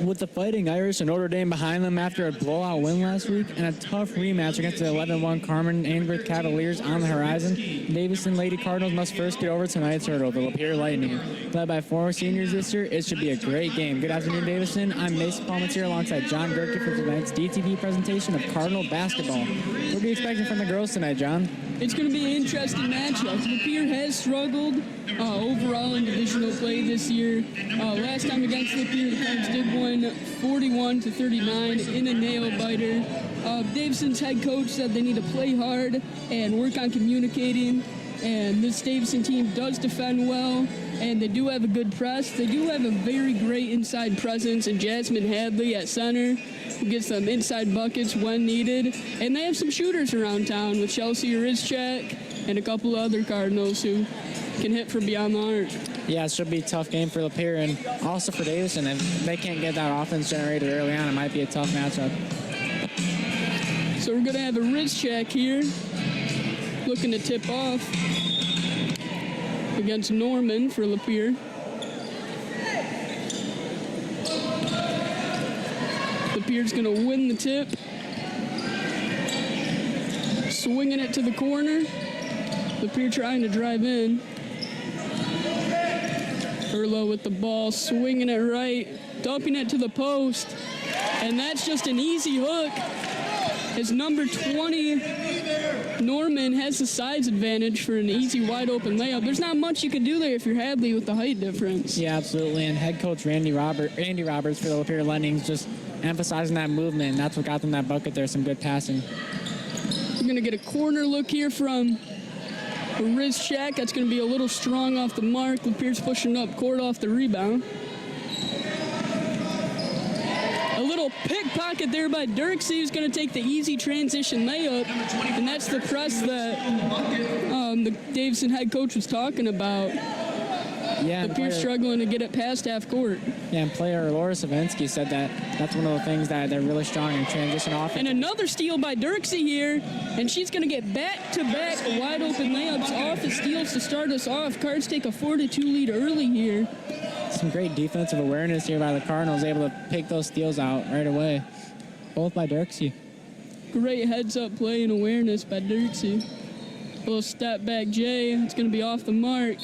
With the Fighting Irish and Notre Dame behind them after a blowout win last week and a tough rematch against the 11-1 Carmen Ainsworth Cavaliers on the horizon, Davison Lady Cardinals must first get over tonight's hurdle, the Lapeer Lightning. Led by 4 seniors this year, it should be a great game. Good afternoon, Davison. I'm Mason Palmetier alongside John Gerke for tonight's DTV presentation of Cardinal basketball. What are you expecting from the girls tonight, John? It's going to be an interesting matchup. Lapeer has struggled overall in divisional play this year. Last time against Lapeer, the Cards did win 41-39 in a nail-biter. Davison's head coach said they need to play hard and work on communicating. And this Davison team does defend well, and they do have a good press. They do have a very great inside presence in Jasmine Hadley at center, who gets them inside buckets when needed. And they have some shooters around town with Chelsea Rizchak and a couple of other Cardinals who can hit from beyond the arc. Yeah, it should be a tough game for Lapeer and also for Davison. If they can't get that offense generated early on, it might be a tough matchup. So we're going to have a Rizchak here, looking to tip off against Norman for Lapeer. Lapeer's going to win the tip. Swinging it to the corner. Lapeer trying to drive in. Erlo with the ball, swinging it right, dumping it to the post. And that's just an easy hook. As number 20, Norman has the size advantage for an easy, wide-open layup. There's not much you can do there if you're Hadley with the height difference. Yeah, absolutely. And head coach Randy Roberts for the Lapeer Lightning just emphasizing that movement. And that's what got them that bucket there, some good passing. We're going to get a corner look here from Rizchak. That's going to be a little strong off the mark. Lapeer's pushing up court off the rebound. A little pickpocket there by Dirksey, who's going to take the easy transition layup. And that's the press that the Davison head coach was talking about. Yeah, Lapeer struggling to get it past half court. Yeah, and player Laura Savinsky said that that's one of the things that they're really strong in transition offense. And another steal by Dirksey here, and she's going to get back-to-back wide-open layups off the steals to start us off. Cards take a 4-2 lead early here. Some great defensive awareness here by the Cardinals, able to pick those steals out right away, both by Dirksey. Great heads-up play and awareness by Dirksey. A little step-back J, it's going to be off the mark.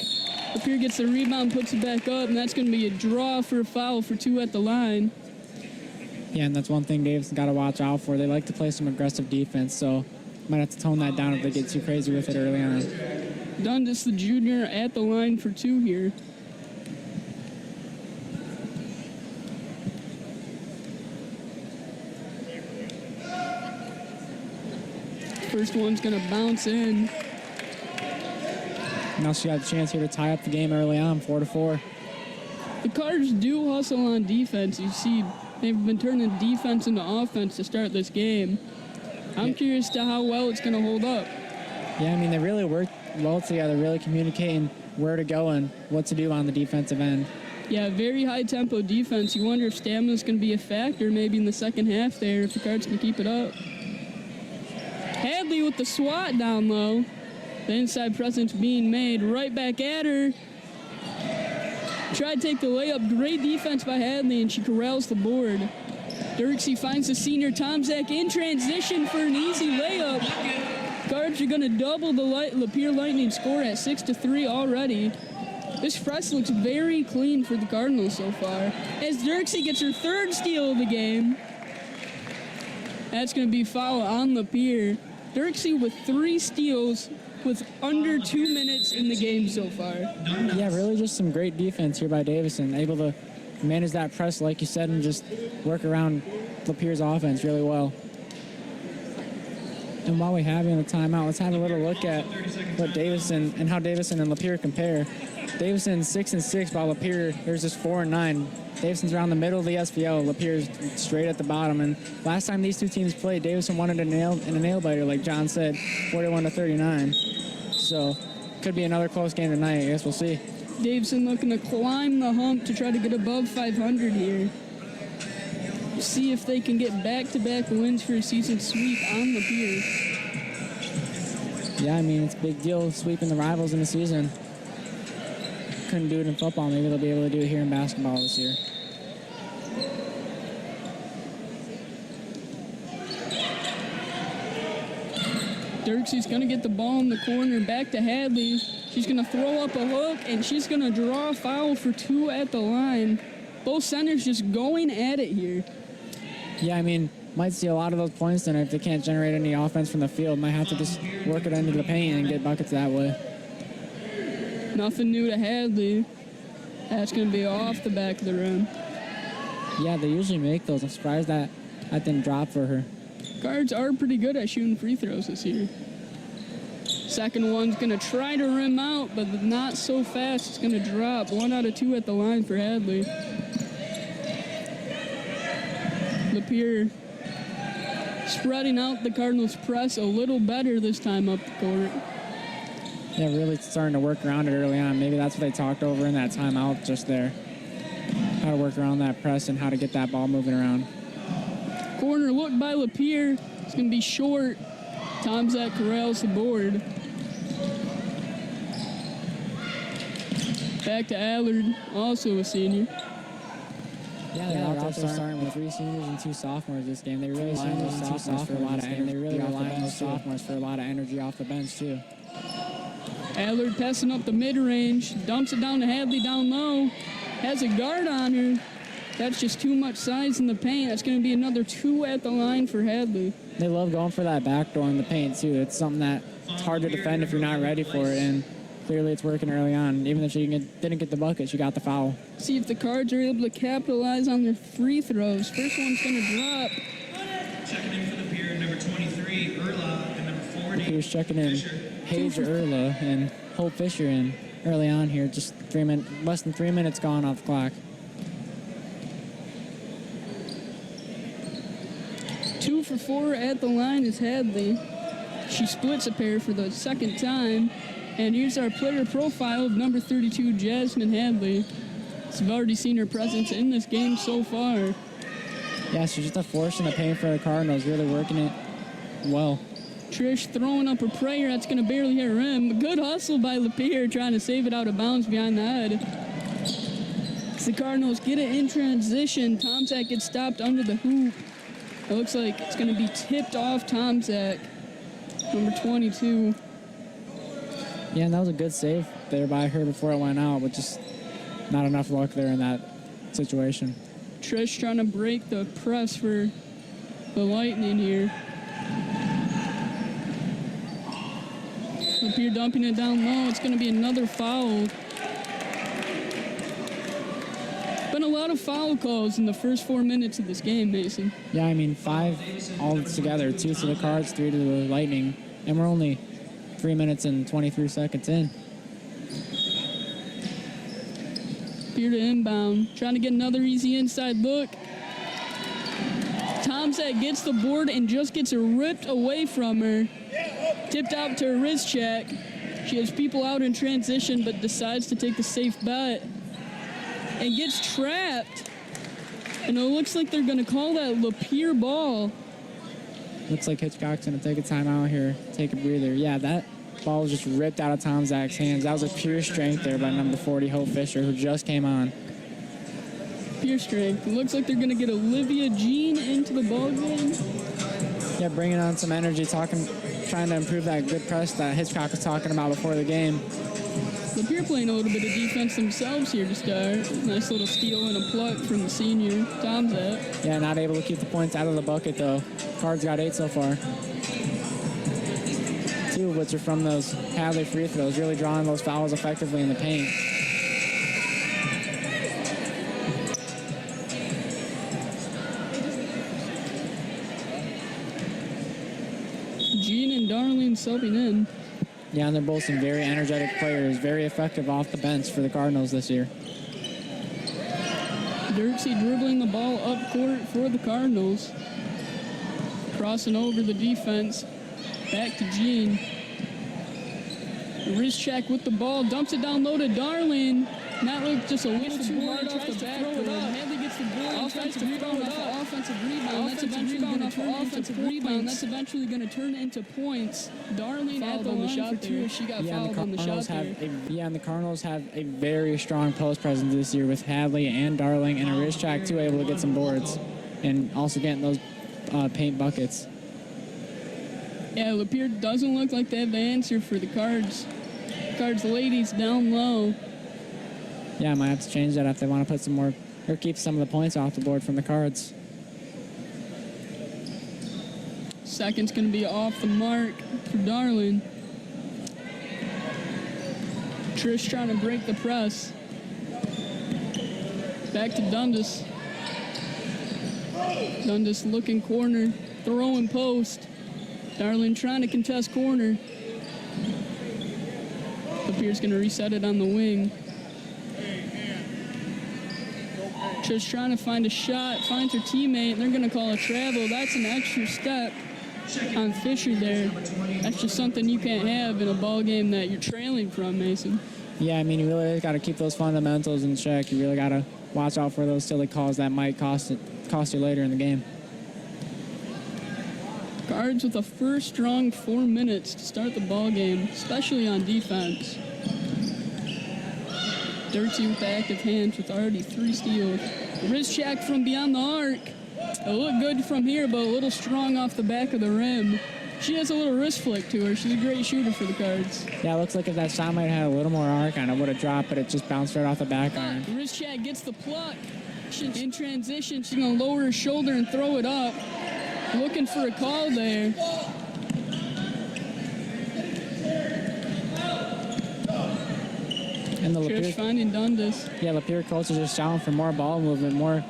Lapeer gets the rebound, puts it back up, and that's going to be a draw for a foul for 2 at the line. Yeah, and that's one thing Dave's got to watch out for. They like to play some aggressive defense, so might have to tone that down if they get too crazy with it early on. Dundas, the junior, at the line for 2 here. First one's going to bounce in. Now she got a chance here to tie up the game early on, 4-4. The Cards do hustle on defense. You see, they've been turning defense into offense to start this game. I'm curious to how well it's going to hold up. Yeah, I mean, they really work well together, really communicating where to go and what to do on the defensive end. Yeah, very high-tempo defense. You wonder if stamina's going to be a factor maybe in the second half there, if the Cards can keep it up. Hadley with the swat down low. The inside presence being made right back at her. Tried to take the layup. Great defense by Hadley, and she corrals the board. Dirksey finds the senior Tomzak in transition for an easy layup. Cards are going to double the Lapeer Lightning score at 6-3 already. This press looks very clean for the Cardinals so far. As Dirksey gets her 3rd steal of the game. That's going to be foul on Lapeer. Dirksey with 3 steals with under 2 minutes in the game so far. Yeah, really just some great defense here by Davison. Able to manage that press, like you said, and just work around Lapeer's offense really well. And while we have you on the timeout, let's have a little look at what Davison and how Davison and Lapeer compare. Davison's 6-6, while Lapeer, there's just 4-9. Davison's around the middle of the SVO. Lapeer's straight at the bottom. And last time these two teams played, Davison won in a nail biter, like John said, 41-39. So could be another close game tonight. I guess we'll see. Davison looking to climb the hump to try to get above 500 here. See if they can get back-to-back wins for a season sweep on Lapeer. Yeah, I mean, it's a big deal sweeping the rivals in the season. Couldn't do it in football. Maybe they'll be able to do it here in basketball this year. Dirksy's going to get the ball in the corner, back to Hadley. She's going to throw up a hook, and she's going to draw a foul for 2 at the line. Both centers just going at it here. Yeah, I mean, might see a lot of those points then if they can't generate any offense from the field. Might have to just work it into the paint and get buckets that way. Nothing new to Hadley. That's going to be off the back of the rim. Yeah, they usually make those. I'm surprised that didn't drop for her. Guards are pretty good at shooting free throws this year. Second one's going to try to rim out, but not so fast. It's going to drop. 1 out of 2 at the line for Hadley. Lapeer spreading out the Cardinals' press a little better this time up the court. Yeah, really starting to work around it early on. Maybe that's what they talked over in that timeout just there. How to work around that press and how to get that ball moving around. Corner look by Lapeer. It's going to be short. Tomczak corrals the board. Back to Allard, also a senior. Yeah, they're out there starting with 3 seniors and 2 sophomores this game. They really rely on those sophomores for a lot of energy. They really rely on those sophomores for a lot of energy off the bench too. Allard passing up the mid-range, dumps it down to Hadley down low. Has a guard on her. That's just too much size in the paint. That's going to be another 2 at the line for Hadley. They love going for that backdoor in the paint too. It's something that it's hard to defend if you're not ready for it, and clearly it's working early on. Even if she didn't get the bucket, she got the foul. See if the Cards are able to capitalize on their free throws. First one's going to drop. Checking in for the Lapeer, number 23, Erla, and number 40. Here's checking in Paige Erla and Hope Fisher in early on here. Just less than 3 minutes gone off the clock. 2 for 4 at the line is Hadley. She splits a pair for the second time. And here's our player profile of number 32, Jasmine Hadley. So we've already seen her presence in this game so far. Yeah, she's just a force in the paint for the Cardinals, really working it well. Trish throwing up a prayer that's going to barely hit rim. Good hustle by Lapeer trying to save it out of bounds behind the head. As the Cardinals get it in transition, Tomczak gets stopped under the hoop. It looks like it's going to be tipped off Tomczak, number 22. Yeah, and that was a good save there by her before it went out, but just not enough luck there in that situation. Trish trying to break the press for the Lightning here. Lapeer dumping it down low. It's going to be another foul. Been a lot of foul calls in the first 4 minutes of this game, Mason. Yeah, I mean, 5 all together, 2 to the Cards, 3 to the Lightning, and we're only 3 minutes and 23 seconds in. Lapeer to inbound, trying to get another easy inside look. Tomczak gets the board and just gets it ripped away from her. Tipped out to her wrist check. She has people out in transition, but decides to take the safe bet and gets trapped. And it looks like they're going to call that Lapeer ball. Looks like Hitchcock's going to take a timeout here, take a breather. Yeah, that ball was just ripped out of Tomczak's hands. That was a pure strength there by number 40, Hope Fisher, who just came on. Pure strength. It looks like they're going to get Olivia Jean into the ball game. Yeah, bringing on some energy, trying to improve that good press that Hitchcock was talking about before the game. Lapeer playing a little bit of defense themselves here to start. Nice little steal and a pluck from the senior, Tomczak. Yeah, not able to keep the points out of the bucket, though. Cards got 8 so far. 2 of which are from those Hadley free throws, really drawing those fouls effectively in the paint. Jean and Darlene subbing in. Yeah, and they're both some very energetic players, very effective off the bench for the Cardinals this year. Dirksey dribbling the ball up court for the Cardinals. Crossing over the defense. Back to Jean. Wrist check with the ball, dumps it down low to Darling. That looked just a little too hard off the backboard. Hadley gets the board and tries to rebound off an offensive rebound. That's eventually going to turn offensive rebound. That's eventually going to turn into points. Darling at the line for two. She got fouled on the shot there. And the Cardinals have a very strong post presence this year with Hadley and Darling and a wrist check too, able to get some boards and also getting those paint buckets. Yeah, Lapeer doesn't look like they have the answer for the Cards. Cards ladies down low. Yeah, I might have to change that if they want to put some more or keep some of the points off the board from the Cards. Second's going to be off the mark for Darling. Trish trying to break the press. Back to Dundas. Dundas looking corner, throwing post. Darling trying to contest corner. Lapeer's going to reset it on the wing. Trish trying to find a shot, finds her teammate, and they're going to call a travel. That's an extra step on Fisher there. That's just something you can't have in a ball game that you're trailing from, Mason. Yeah, I mean, you really got to keep those fundamentals in check. You really got to watch out for those silly calls that might cost you later in the game. Cards with a first strong 4 minutes to start the ball game, especially on defense. Dirty with the active hands with already 3 steals. Wrist check from beyond the arc. It looked good from here, but a little strong off the back of the rim. She has a little wrist flick to her. She's a great shooter for the Cards. Yeah, it looks like if that shot might have had a little more arc on it, would have dropped, but it just bounced right off the back iron. Wrist check gets the pluck. In transition, she's going to lower her shoulder and throw it up. Looking for a call there. And the Trish finding Dundas. Yeah, Lapeer coaches are shouting for more ball movement, more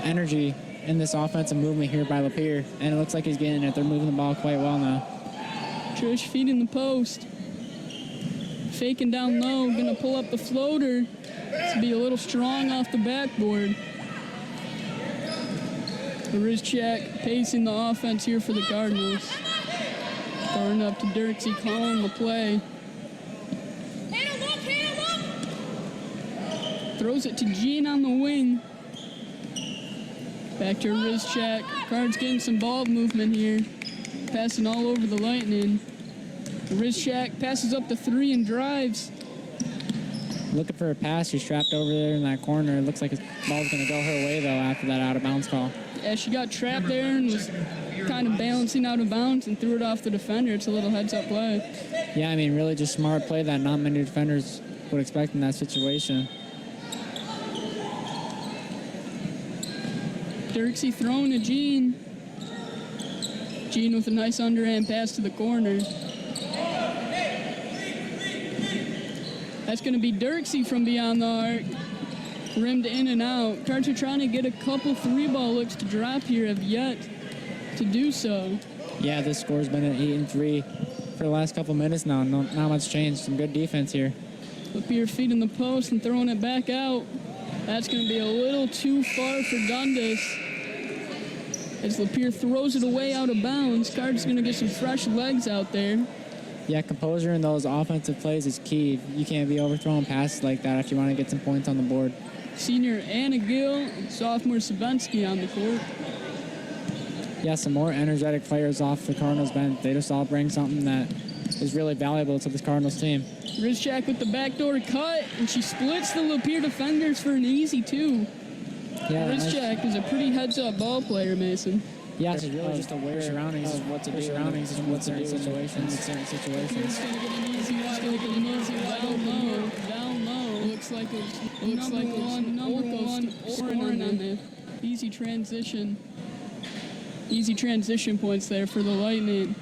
energy in this offensive movement here by Lapeer. And it looks like he's getting it. They're moving the ball quite well now. Trish feeding the post. Faking down low, gonna pull up the floater. To be a little strong off the backboard. The wrist check, pacing the offense here for the Cardinals. Throwing up to Dirksey, calling the play. Throws it to Jean on the wing. Back to her wrist check. Cards getting some ball movement here. Passing all over the Lightning. The wrist check, passes up the 3 and drives. Looking for a pass. She's trapped over there in that corner. It looks like his ball's going to go her way, though, after that out-of-bounds call. Yeah, she got trapped there and was kind of balancing out of bounds and threw it off the defender. It's a little heads-up play. Yeah, I mean, really just smart play that not many defenders would expect in that situation. Dirksey throwing to Jean. Jean with a nice underhand pass to the corner. That's going to be Dirksey from beyond the arc. Rimmed in and out. Cards are trying to get a couple 3-ball looks to drop here, have yet to do so. Yeah, this score's been an 8-3 for the last couple minutes now. Not much change. Some good defense here. Lapeer feeding the post and throwing it back out. That's going to be a little too far for Dundas. As Lapeer throws it away out of bounds, Cards going to get some fresh legs out there. Yeah, composure in those offensive plays is key. You can't be overthrowing passes like that if you want to get some points on the board. Senior Anna Gill and sophomore Sabensky on the court. Yeah, some more energetic players off the Cardinals bench. They just all bring something that is really valuable to this Cardinals team. Rizchak with the backdoor cut, and she splits the Lapeer defenders for an easy 2. Yeah, Rizchak is a pretty heads-up ball player, Mason. Yeah, she's really just aware surroundings of what to do. Surroundings in what certain situations. It's going to get an easy one. Down low. Looks like it's number one scoring on there. Easy transition points there for the Lightning.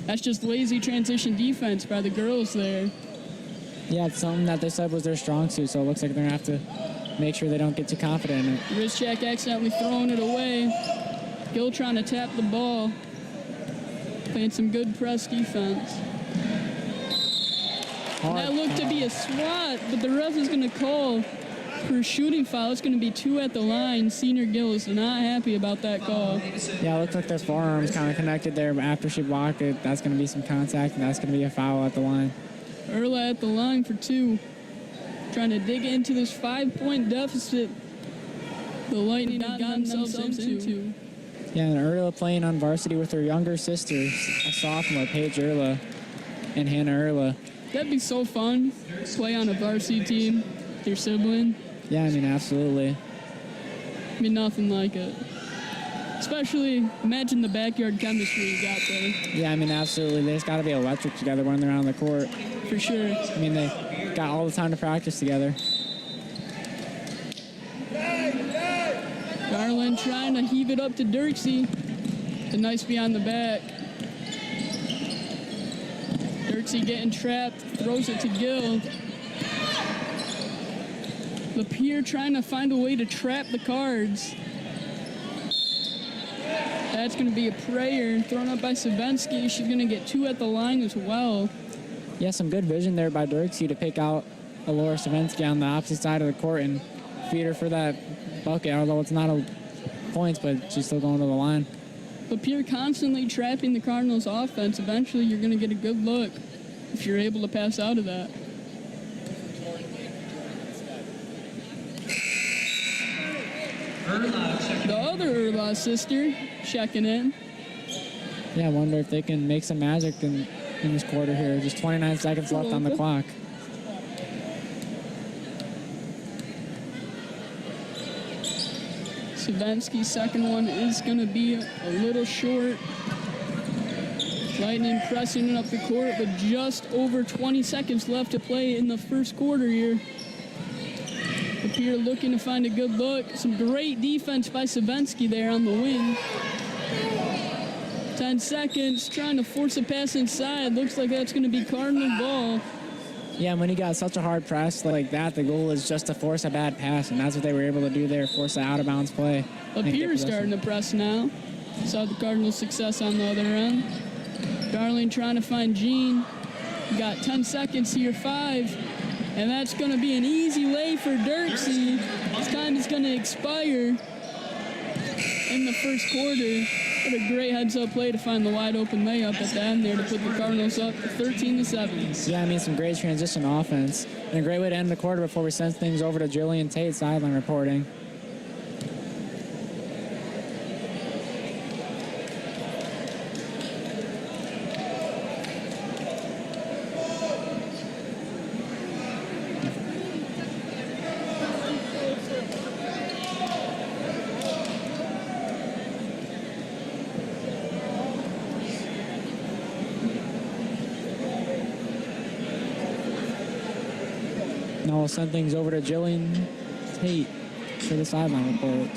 That's just lazy transition defense by the girls there. Yeah, it's something that they said was their strong suit, so it looks like they're going to have to make sure they don't get too confident in it. Rizchak accidentally throwing it away. Gill trying to tap the ball. Playing some good press defense. And that looked to be a swat, but the ref is going to call for a shooting foul. It's going to be 2 at the line. Senior Gill is not happy about that call. Yeah, it looks like their forearms kind of connected there, but after she blocked it, that's going to be some contact, and that's going to be a foul at the line. Erla at the line for 2. Trying to dig into this 5-point deficit the Lightning got themselves into. Yeah, and Erla playing on varsity with her younger sister, a sophomore, Paige Erla, and Hannah Erla. That'd be so fun. Play on a varsity team with your sibling. Yeah, I mean, absolutely. I mean, nothing like it. Especially, imagine the backyard chemistry you got there. Yeah, I mean, absolutely. They just got to be electric together when they're on the court. For sure. I mean, they got all the time to practice together. Garland trying to heave it up to Dirksey. A nice beyond the back. Dirksey getting trapped, throws it to Gill. Lapeer trying to find a way to trap the Cards. That's going to be a prayer thrown up by Savensky. She's going to get 2 at the line as well. Yeah, some good vision there by Dirksey to pick out Alora Savensky on the opposite side of the court and feed her for that bucket, although it's not a points, but she's still going to the line. Lapeer constantly trapping the Cardinals' offense. Eventually, you're going to get a good look if you're able to pass out of that. The other Erla sister checking in. Yeah, I wonder if they can make some magic in this quarter here. Just 29 seconds left on the clock. Savensky's second one is going to be a little short. Lightning pressing it up the court, but just over 20 seconds left to play in the first quarter here. Lapeer looking to find a good look. Some great defense by Savensky there on the wing. 10 seconds, trying to force a pass inside. Looks like that's going to be Cardinal ball. Yeah, when you got such a hard press like that, the goal is just to force a bad pass, and that's what they were able to do there, force an out-of-bounds play. Lapeer starting to press now. Saw the Cardinals' success on the other end. Darling trying to find Jean. Got 10 seconds here, 5. And that's going to be an easy lay for Dirksey. His time is going to expire in the first quarter. What a great heads-up play to find the wide-open layup at the end there to put the Cardinals up 13-7. Yeah, I mean, some great transition offense. And a great way to end the quarter before we send things over to Jillian Tate, sideline reporting. Now we'll send things over to Jillian Tate for the sideline report.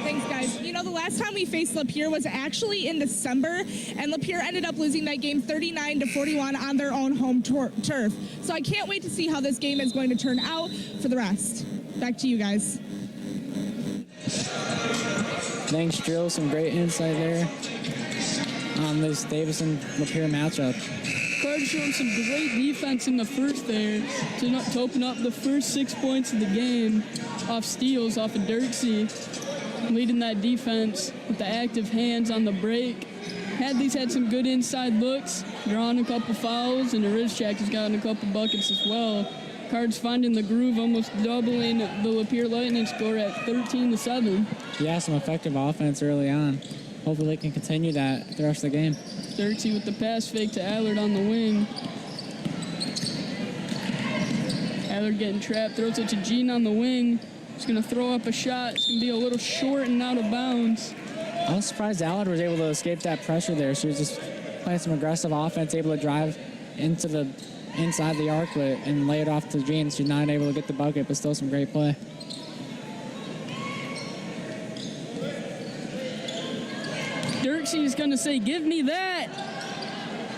Thanks, guys. You know, the last time we faced Lapeer was actually in December, and Lapeer ended up losing that game 39-41 on their own home turf. So I can't wait to see how this game is going to turn out for the rest. Back to you guys. Thanks, Drill. Some great insight there on this Davison-Lapeer matchup. Cards showing some great defense in the first there to open up the first 6 points of the game off steals off of Dirksey. Leading that defense with the active hands on the break. Hadley's had some good inside looks, drawing a couple fouls, and Rizchak has gotten a couple buckets as well. Cards finding the groove, almost doubling the Lapeer Lightning score at 13-7. Yeah, some effective offense early on. Hopefully they can continue that the rest of the game. Dirksey with the pass fake to Allard on the wing. Allard getting trapped, throws it to Jean on the wing. He's going to throw up a shot. It's going to be a little short and out of bounds. I was surprised Allard was able to escape that pressure there. She was just playing some aggressive offense, able to drive into the inside the arc and lay it off to Jean. She's not able to get the bucket, but still some great play. Dirksey's going to say, "Give me that."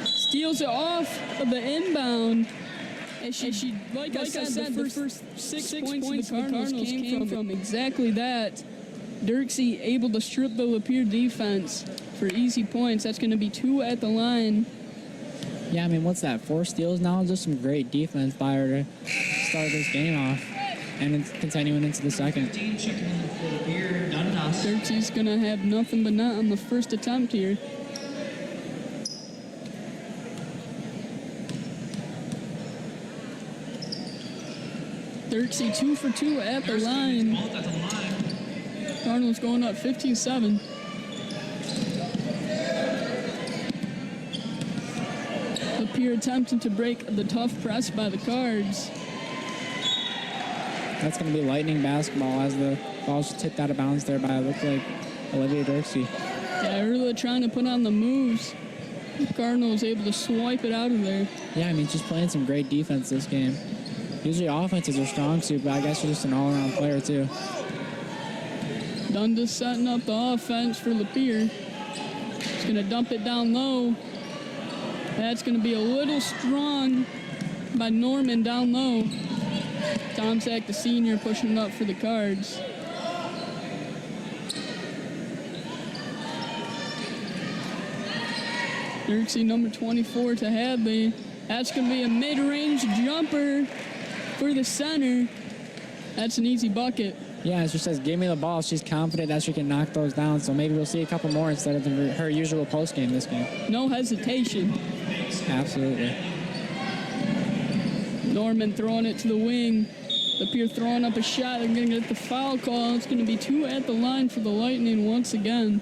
Steals it off of the inbound. And she like I said, the first six points of the Cardinals came from exactly that. Dirksey able to strip the Lapeer defense for easy points. That's going to be 2 at the line. Yeah, I mean, what's that? 4 steals now? Just some great defense by her to start this game off and it's continuing into the second. Dirksey's going to have nothing but net on the first attempt here. Dirksey 2 for 2 at the line. Both at the line. Cardinals going up 15-7. Lapeer attempting to break the tough press by the Cards. That's going to be lightning basketball as the ball's tipped out of bounds there by, it looked like, Olivia Dirksey. Yeah, really trying to put on the moves. The Cardinals able to swipe it out of there. Yeah, I mean, she's playing some great defense this game. Usually offense is her strong suit, but I guess she's just an all-around player, too. Dundas setting up the offense for Lapeer. He's going to dump it down low. That's going to be a little strong by Norman down low. Tomczak, the senior, pushing it up for the Cards. Dirksey, number 24 to Hadley. That's going to be a mid-range jumper for the center. That's an easy bucket. Yeah, as she says, give me the ball. She's confident that she can knock those down, so maybe we'll see a couple more instead of her usual post game this game. No hesitation. Absolutely. Norman throwing it to the wing. Lapeer throwing up a shot. They're going to get the foul call. It's going to be 2 at the line for the Lightning once again.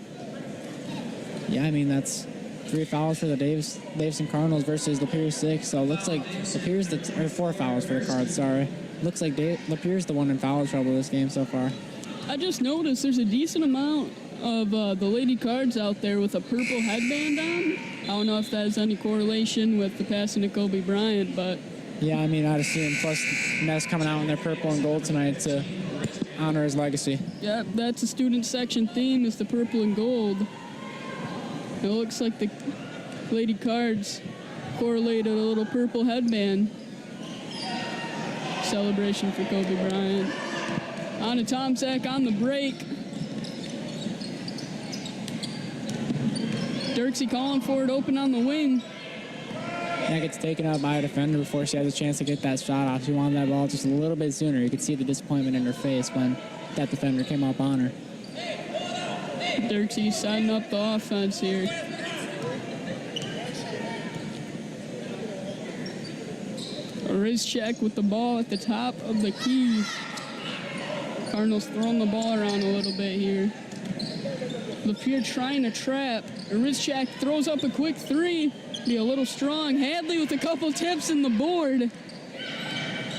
Yeah, I mean, that's 3 fouls for the Davison Cardinals versus Lapeer 6. So it looks like Lapeer's or 4 fouls for the Cards, sorry. Looks like Lapeer's the one in foul trouble this game so far. I just noticed there's a decent amount of the Lady Cards out there with a purple headband on. I don't know if that has any correlation with the passing to Kobe Bryant, but... Yeah, I mean, I'd assume. Plus, Ness coming out in their purple and gold tonight to honor his legacy. Yeah, that's a student section theme, is the purple and gold. It looks like the Lady Cards correlated a little purple headband. Celebration for Kobe Bryant. On to Tomczak on the break. Dirksey calling for it open on the wing. That gets taken out by a defender before she has a chance to get that shot off. She wanted that ball just a little bit sooner. You could see the disappointment in her face when that defender came up on her. Dirksey setting up the offense here. A wrist check with the ball at the top of the key. Cardinals throwing the ball around a little bit here. Lapeer trying to trap. A wrist check throws up a quick 3. Be a little strong. Hadley with a couple tips in the board.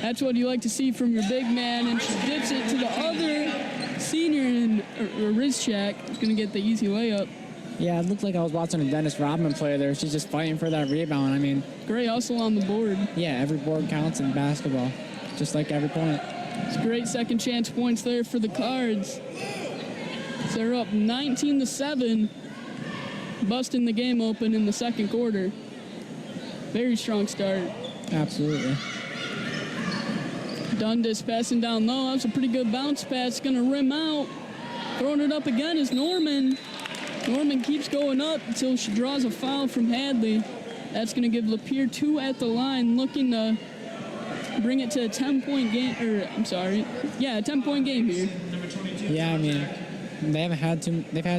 That's what you like to see from your big man. And she dips it to the other senior, and a wrist check is going to get the easy layup. Yeah, it looked like I was watching a Dennis Rodman play there. She's just fighting for that rebound. I mean, Great hustle on the board. yeah, every board counts in basketball, just like every point. It's great second chance points there for the Cards. So they're up 19-7, busting the game open in the second quarter. Very strong start. Absolutely. Dundas passing down low. That's a pretty good bounce pass. Going to rim out. Throwing it up again is Norman. Norman keeps going up until she draws a foul from Hadley. That's going to give Lapeer 2 at the line, looking to bring it to a 10-point game. A 10-point game here. Yeah, I mean, they've had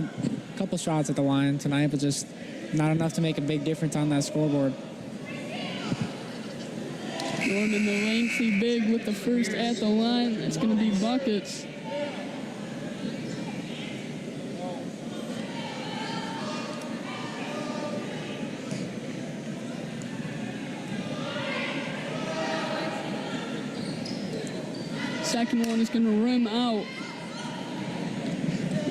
a couple shots at the line tonight, but just not enough to make a big difference on that scoreboard. Norman, the lengthy big, with the first at the line. That's going to be buckets. Second one is going to rim out.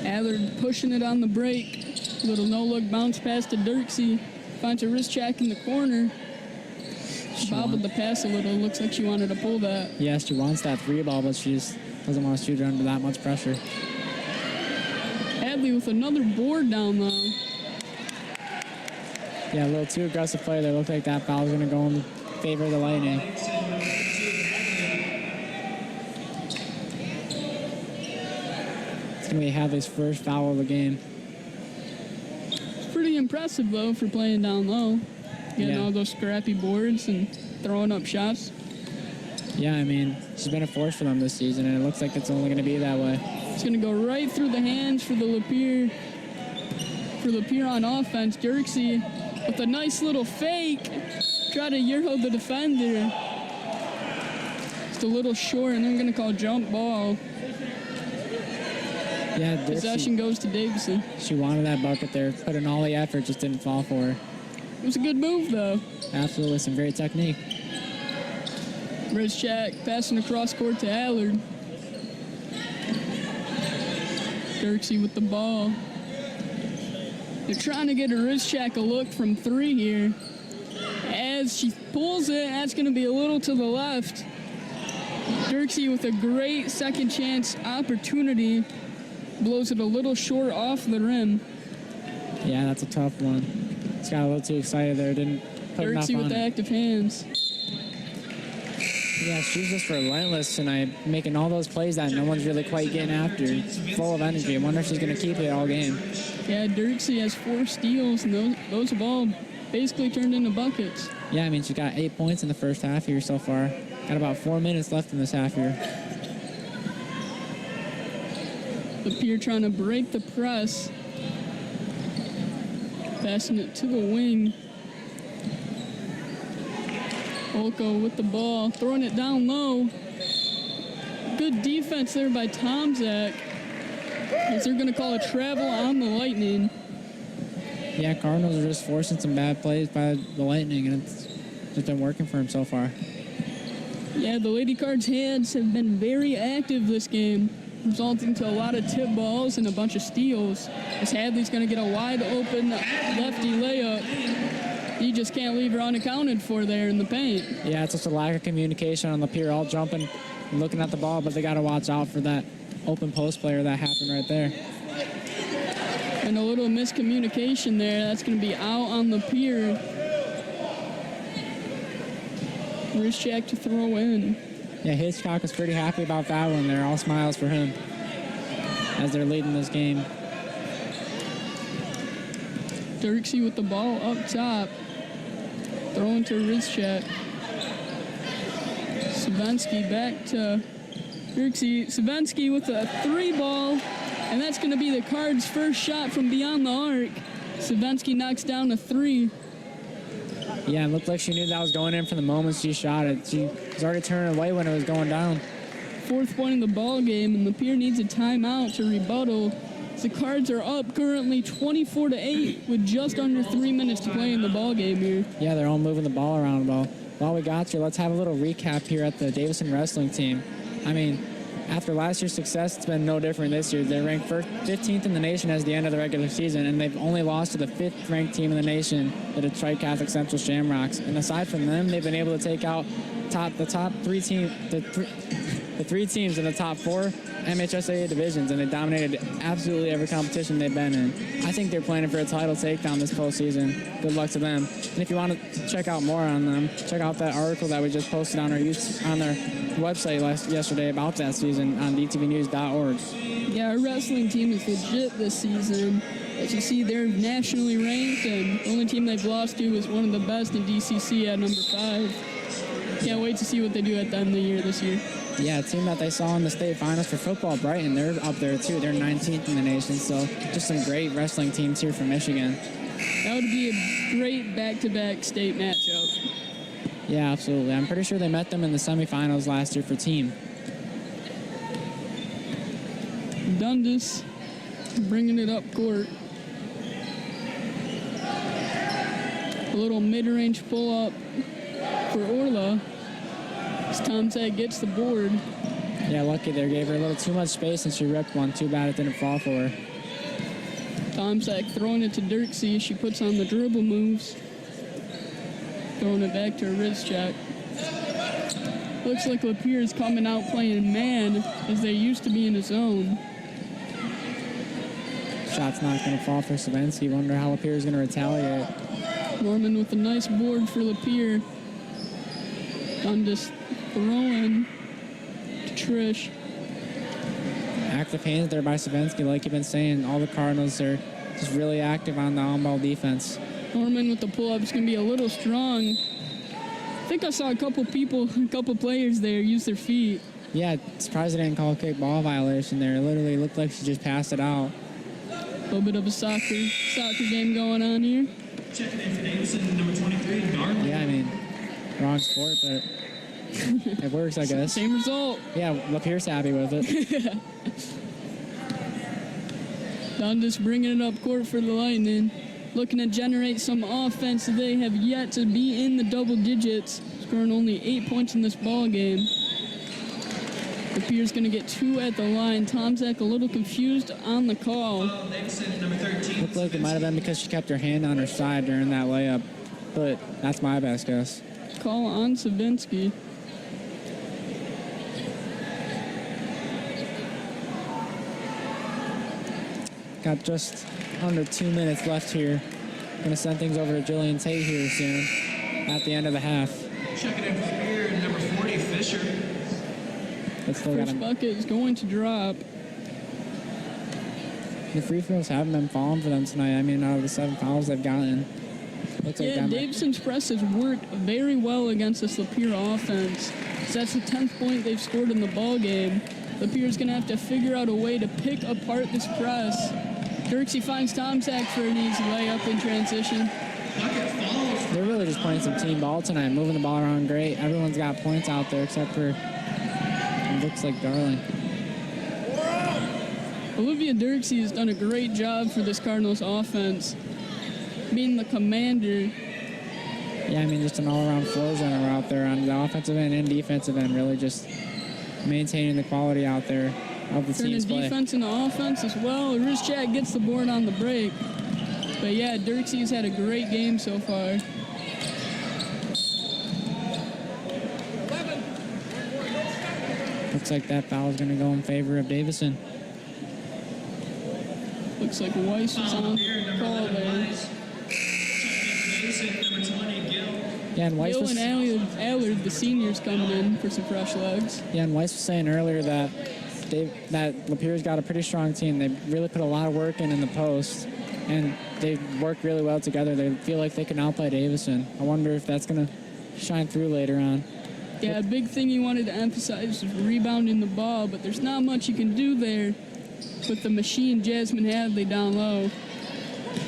Allard pushing it on the break. Little no-look bounce pass to Dirksey. Finds a wrist check in the corner. She bobbled the pass a little. Looks like she wanted to pull that. Yes, she wants that 3 ball, but she just doesn't want to shoot it under that much pressure. Hadley with another board down low. Yeah, a little too aggressive play there. Looked like that foul was going to go in favor of the Lightning. It's going to be Hadley's first foul of the game. Pretty impressive, though, for playing down low. Getting all those scrappy boards and throwing up shots. Yeah, I mean, she's been a force for them this season, and it looks like it's only going to be that way. It's going to go right through the hands for the Lapeer. For Lapeer on offense, Dirksey with a nice little fake. Try to Euro the defender. Just a little short, and I'm going to call jump ball. Yeah, Possession goes to Davison. she wanted that bucket there, put in all the effort, just didn't fall for her. It was a good move, though. Absolutely, some great technique. Rizchak passing across court to Allard. Dirksey with the ball. They're trying to get a Rizchak a look from 3 here. As she pulls it, that's going to be a little to the left. Dirksey with a great second chance opportunity. Blows it a little short off the rim. Yeah, that's a tough one. Just got a little too excited there. Didn't put enough Dirksey on with the it. active hands. Yeah, she's just relentless tonight, making all those plays that no one's really quite getting after. Full of energy. I wonder if she's going to keep it all game. Yeah, Dirksey has 4 steals, and those have all basically turned into buckets. Yeah, I mean, she got 8 points in the first half here so far. Got about 4 minutes left in this half here. Lapeer trying to break the press. Passing it to the wing. Olko with the ball, throwing it down low. Good defense there by Tomczak. As they're going to call a travel on the Lightning. Yeah, Cardinals are just forcing some bad plays by the Lightning, and it's just been working for them so far. Yeah, the Lady Cards' hands have been very active this game, resulting to a lot of tip balls and a bunch of steals. As Hadley's going to get a wide open lefty layup. He just can't leave her unaccounted for there in the paint. Yeah, it's just a lack of communication on Lapeer, all jumping and looking at the ball, but they got to watch out for that open post player that happened right there. And a little miscommunication there. That's going to be out on Lapeer. Rizchak to throw in. Yeah, Hitchcock was pretty happy about that one there. All smiles for him as they're leading this game. Dirksey with the ball up top. Throwing to Rizchak. Savensky back to Dirksey. Savensky with a 3 ball. And that's going to be the Cards' first shot from beyond the arc. Savensky knocks down a 3. Yeah, it looked like she knew that was going in from the moment she shot it. She was already turning away when it was going down. 4th point of the ball game, and Lapeer needs a timeout to rebuttal. The Cards are up currently 24-8 with just under 3 minutes to play in the ball game here. Yeah, they're all moving the ball around. Well, while we got you, let's have a little recap here at the Davison wrestling team. I mean, after last year's success, it's been no different this year. They're ranked 15th in the nation as the end of the regular season, and they've only lost to the 5th ranked team in the nation, the Detroit Catholic Central Shamrocks. And aside from them, they've been able to take out the 3 teams in the top 4 MHSAA divisions, and they dominated absolutely every competition they've been in. I think they're planning for a title takedown this postseason. Good luck to them. And if you want to check out more on them, check out that article that we just posted on their website yesterday about that season on dtvnews.org. Yeah, our wrestling team is legit this season. As you see, they're nationally ranked, and the only team they've lost to is one of the best in DCC at number 5. Can't wait to see what they do at the end of the year this year. Yeah, a team that they saw in the state finals for football, Brighton, they're up there too. They're 19th in the nation, so just some great wrestling teams here from Michigan. That would be a great back-to-back state matchup. Yeah, absolutely. I'm pretty sure they met them in the semifinals last year for team. Dundas bringing it up court. A little mid-range pull-up for Orla. As Tomczak gets the board. Yeah, lucky there. Gave her a little too much space and she ripped one. Too bad it didn't fall for her. Tomczak throwing it to Dirksey. She puts on the dribble moves. Throwing it back to Rizchak. Looks like Lapeer is coming out playing man as they used to be in his zone. Shot's not going to fall for Savensky. Wonder how Lapeer is going to retaliate. Norman with a nice board for Lapeer. Dundas throwing to Trish. Active hands there by Savensky. Like you've been saying, all the Cardinals are just really active on the on-ball defense. Norman with the pull-up is going to be a little strong. I think I saw a couple players there use their feet. Yeah, surprised they didn't call a kick ball violation there. It literally looked like she just passed it out. A little bit of a soccer game going on here. Checking in for Davison, number 23, Garland. Yeah, I mean, wrong sport, but It works, I guess. Same result. Yeah, Lapeer's happy with it. Dundas bringing it up court for the Lightning. Looking to generate some offense. They have yet to be in the double digits. Scoring only 8 points in this ball game. Lapeer's going to get 2 at the line. Tomczak a little confused on the call. Davison, number 13. Looked like it might have been because she kept her hand on her side during that layup. But that's my best guess. Call on Savinsky. Got just under 2 minutes left here. Gonna send things over to Jillian Tate here soon at the end of the half. Checking in for Lapeer, number 40, Fisher. But still got First bucket is going to drop. the free throws haven't been falling for them tonight. I mean, out of the 7 fouls they've gotten, looks like Yeah, them. Davison's press has worked very well against this Lapeer offense. So that's the 10th point they've scored in the ball game. Lapeer's going to have to figure out a way to pick apart this press. Dirksey finds Tomczak for an easy layup in transition. They're really just playing some team ball tonight, moving the ball around great. Everyone's got points out there except for, it looks like Darling. Olivia Dirksey has done a great job for this Cardinals offense, being the commander. Yeah, I mean, just an all-around floor runner out there on the offensive end and defensive end, really just maintaining the quality out there of the Turning team's play. defense into offense as well. Rizchak gets the board on the break. But yeah, Dirksey's had a great game so far. Looks like that foul is going to go in favor of Davison. Looks like Weiss was on call there. Davison, number 20, Gill. Yeah, and Weiss Gill was, and Allard, the seniors, coming in for some fresh legs. yeah, and Weiss was saying earlier that Lapeer's got a pretty strong team. They really put a lot of work in the post, and they work really well together. They feel like they can outplay Davison. I wonder if that's going to shine through later on. Yeah, a big thing you wanted to emphasize is rebounding the ball, but there's not much you can do there with the machine Jasmine Hadley down low.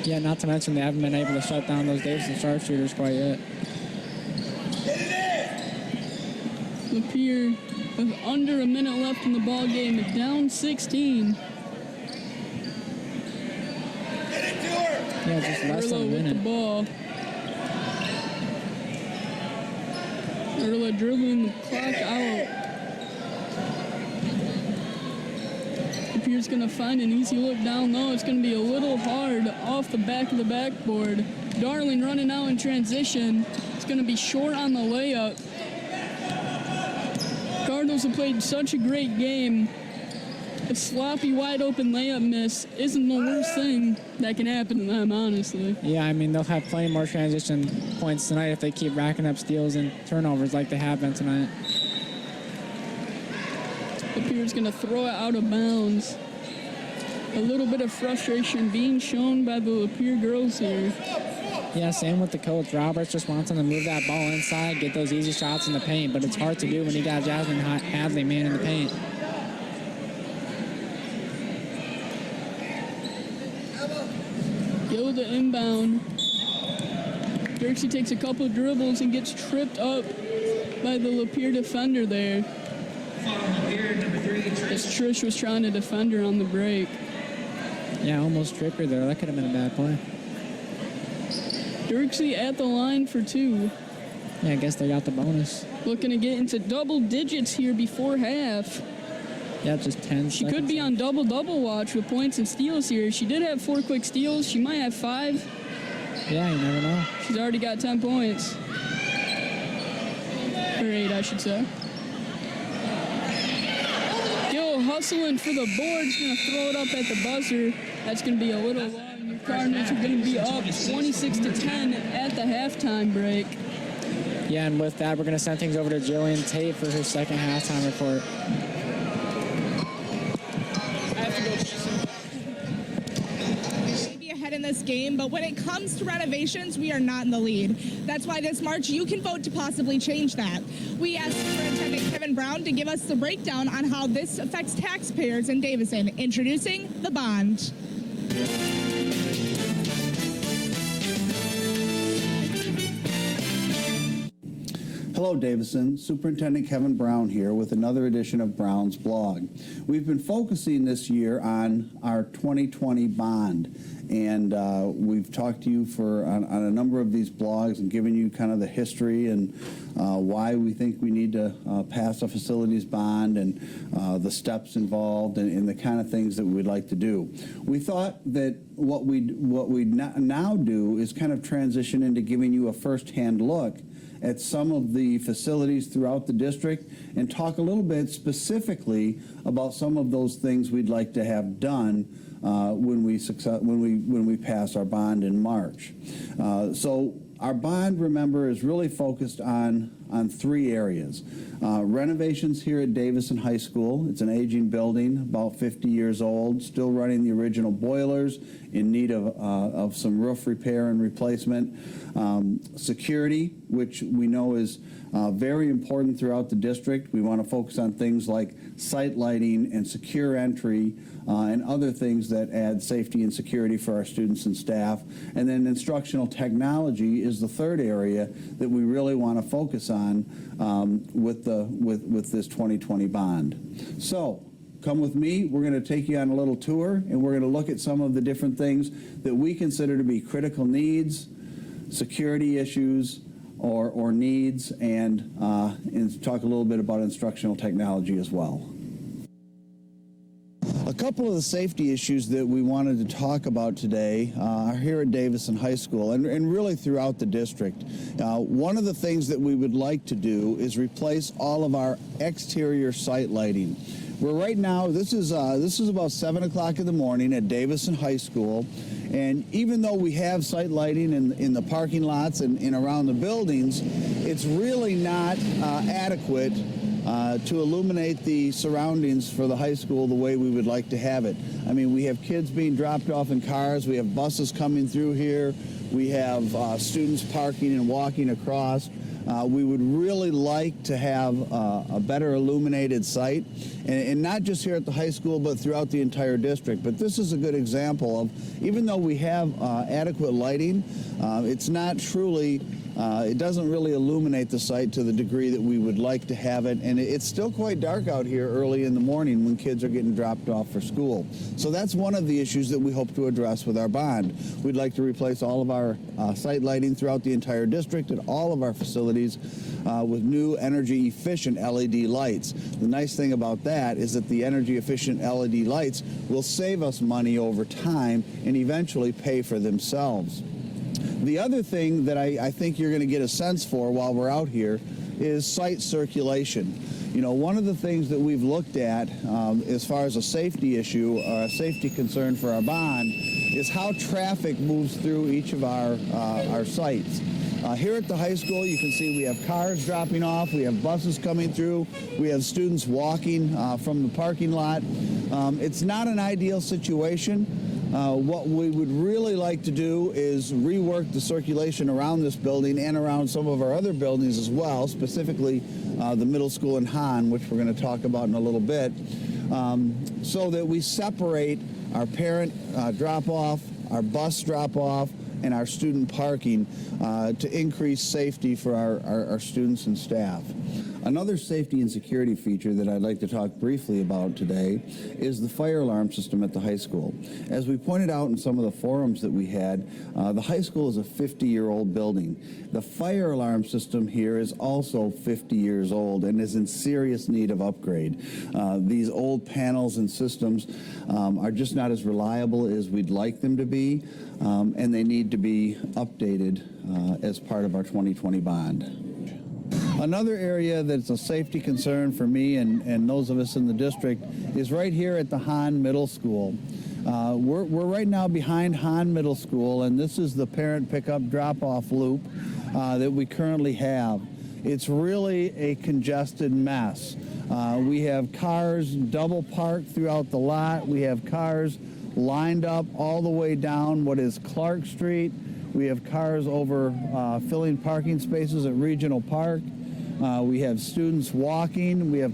Yeah, not to mention they haven't been able to shut down those Davison sharpshooters quite yet. Lapeer with under a minute left in the ball game, down 16. Yeah, just less than a Erla with the minute. ball. Erla dribbling the clock out. Lapeer's going to find an easy look down low. It's going to be a little hard off the back of the backboard. Darling running out in transition. It's going to be short on the layup. Cardinals have played such a great game. A sloppy, wide-open layup miss isn't the worst thing that can happen to them, honestly. Yeah, I mean, they'll have plenty more transition points tonight if they keep racking up steals and turnovers like they have been tonight. Lapeer's going to throw it out of bounds. A little bit of frustration being shown by the Lapeer girls here. Yeah, same with the coach. Roberts just wants them to move that ball inside, get those easy shots in the paint, but it's hard to do when you got Jasmine Hadley man in the paint. Gilda inbound. Dirksey takes a couple of dribbles and gets tripped up by the Lapeer defender there. Lapeer, number 3, As Trish was trying to defend her on the break. Yeah, almost tripped her there. That could have been a bad play. Dirksey at the line for 2. Yeah, I guess they got the bonus. Looking to get into double digits here before half. Yeah, just 10 She seconds. could be on double-double watch with points and steals here. She did have 4 quick steals. She might have 5. Yeah, you never know. She's already got 10 points. Or 8, I should say. Gill hustling for the board. She's going to throw it up at the buzzer. That's going to be a little long. The Cardinals are going to be up 26-10 at the halftime break. Yeah, and with that, we're going to send things over to Jillian Tate for her second halftime report. Ahead in this game, but when it comes to renovations, we are not in the lead. That's why this March you can vote to possibly change that. We asked Superintendent Kevin Brown to give us the breakdown on how this affects taxpayers in Davison. Introducing the bond. Hello, Davison. Superintendent Kevin Brown here with another edition of Brown's Blog. We've been focusing this year on our 2020 bond, and we've talked to you on a number of these blogs and given you kind of the history and why we think we need to pass a facilities bond and the steps involved and the kind of things that we'd like to do. We thought that what we'd now do is kind of transition into giving you a first-hand look at some of the facilities throughout the district and talk a little bit specifically about some of those things we'd like to have done when we pass our bond in March. So our bond, remember, is really focused on three areas. Renovations here at Davison High School. It's an aging building, about 50 years old, still running the original boilers, in need of some roof repair and replacement. Security, which we know is very important throughout the district. We want to focus on things like site lighting and secure entry and other things that add safety and security for our students and staff. And then instructional technology is the third area that we really want to focus on with this 2020 bond. So come with me. We're going to take you on a little tour, and we're going to look at some of the different things that we consider to be critical needs, security issues, or needs, and talk a little bit about instructional technology as well. A couple of the safety issues that we wanted to talk about today are here at Davison High School and really throughout the district. One of the things that we would like to do is replace all of our exterior site lighting. We're right now, this is about 7 o'clock in the morning at Davison High School, and even though we have site lighting in the parking lots and around the buildings, it's really not adequate to illuminate the surroundings for the high school the way we would like to have it. I mean, we have kids being dropped off in cars, we have buses coming through here, we have students parking and walking across. We would really like to have a better illuminated site, and not just here at the high school, but throughout the entire district. But this is a good example of, even though we have adequate lighting, it's not truly, it doesn't really illuminate the site to the degree that we would like to have it, and it's still quite dark out here early in the morning when kids are getting dropped off for school. So that's one of the issues that we hope to address with our bond. We'd like to replace all of our site lighting throughout the entire district and all of our facilities with new energy-efficient LED lights. The nice thing about that is that the energy-efficient LED lights will save us money over time and eventually pay for themselves. The other thing that I think you're going to get a sense for while we're out here is site circulation. You know, one of the things that we've looked at as far as a safety issue or a safety concern for our bond is how traffic moves through each of our sites. Here at the high school, you can see we have cars dropping off, we have buses coming through, we have students walking from the parking lot. It's not an ideal situation. What we would really like to do is rework the circulation around this building and around some of our other buildings as well, specifically the middle school in Hahn, which we're going to talk about in a little bit, so that we separate our parent drop-off, our bus drop-off, and our student parking to increase safety for our students and staff. Another safety and security feature that I'd like to talk briefly about today is the fire alarm system at the high school. As we pointed out in some of the forums that we had, the high school is a 50-year-old building. The fire alarm system here is also 50 years old and is in serious need of upgrade. These old panels and systems are just not as reliable as we'd like them to be, and they need to be updated as part of our 2020 bond. Another area that's a safety concern for me and those of us in the district is right here at the Hahn Middle School. We're right now behind Hahn Middle School, and this is the parent pickup drop-off loop that we currently have. It's really a congested mess. We have cars double parked throughout the lot. We have cars lined up all the way down what is Clark Street. We have cars over filling parking spaces at Regional Park. We have students walking. We have,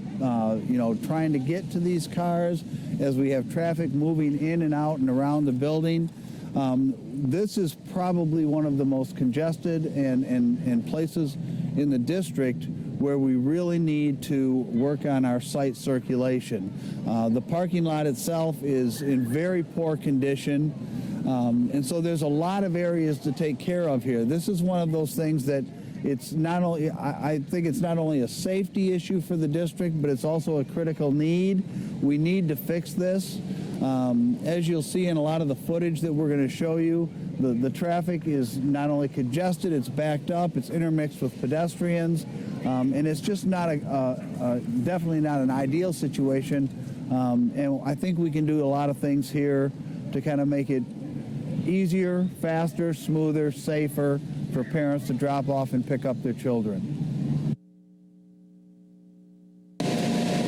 trying to get to these cars as we have traffic moving in and out and around the building. This is probably one of the most congested and places in the district where we really need to work on our site circulation. The parking lot itself is in very poor condition, and so there's a lot of areas to take care of here. This is one of those things that it's not only, I think it's not only a safety issue for the district, but it's also a critical need. We need to fix this. As you'll see in a lot of the footage that we're going to show you, the traffic is not only congested, it's backed up, it's intermixed with pedestrians, and it's just not definitely not an ideal situation. And I think we can do a lot of things here to kind of make it easier, faster, smoother, safer for parents to drop off and pick up their children.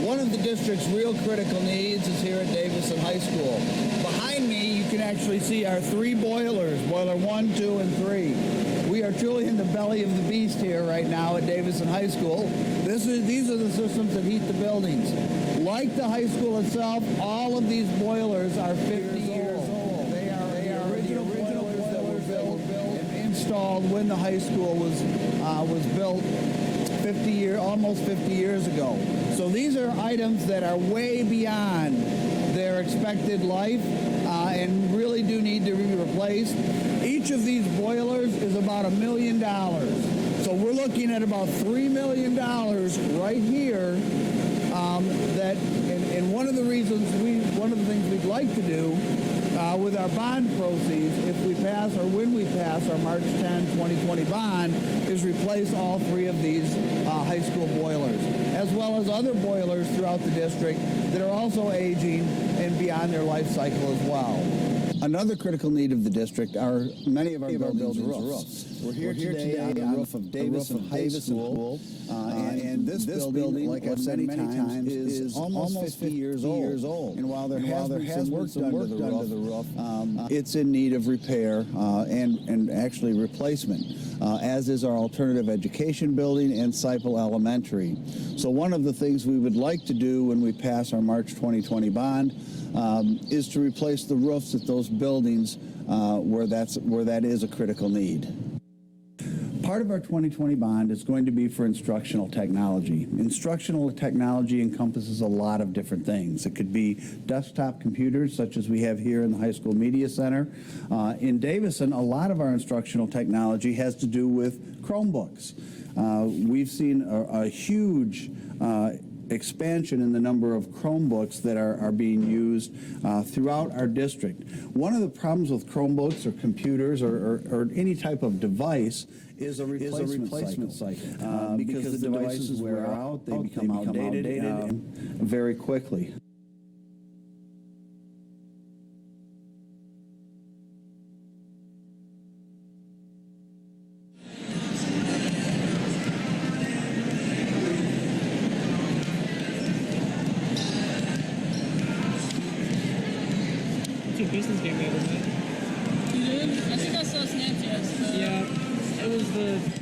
One of the district's real critical needs is here at Davison High School. Behind me, you can actually see our 3 boilers, boiler 1, 2, and 3. We are truly in the belly of the beast here right now at Davison High School. These are the systems that heat the buildings. Like the high school itself, all of these boilers are 50 years old. They are the original boilers that were built and installed when the high school was built almost 50 years ago. So these are items that are way beyond their expected life and really do need to be replaced. Each of these boilers is about $1 million. So we're looking at about $3 million right here. And one of the things we'd like to do with our bond proceeds, if we pass or when we pass our March 10, 2020 bond, is replace all 3 of these high school boilers, as well as other boilers throughout the district that are also aging and beyond their life cycle as well. Another critical need of the district are many of our buildings' roofs. We're here today on the roof of Davison High School, and this building, like I've said many times, is almost 50 years old. And while there has been work done to the roof, it's in need of repair and actually replacement, as is our alternative education building and Seipel Elementary. So one of the things we would like to do when we pass our March 2020 bond is to replace the roofs at those buildings where that is a critical need. Part of our 2020 bond is going to be for instructional technology. Instructional technology encompasses a lot of different things. It could be desktop computers, such as we have here in the High School Media Center. In Davison, a lot of our instructional technology has to do with Chromebooks. We've seen a huge expansion in the number of Chromebooks that are being used throughout our district. One of the problems with Chromebooks or computers or any type of device is a replacement cycle. Because the devices wear out, they become outdated very quickly. Pistons game the other night. You did? I think I saw Snapchats. Yeah, it was the...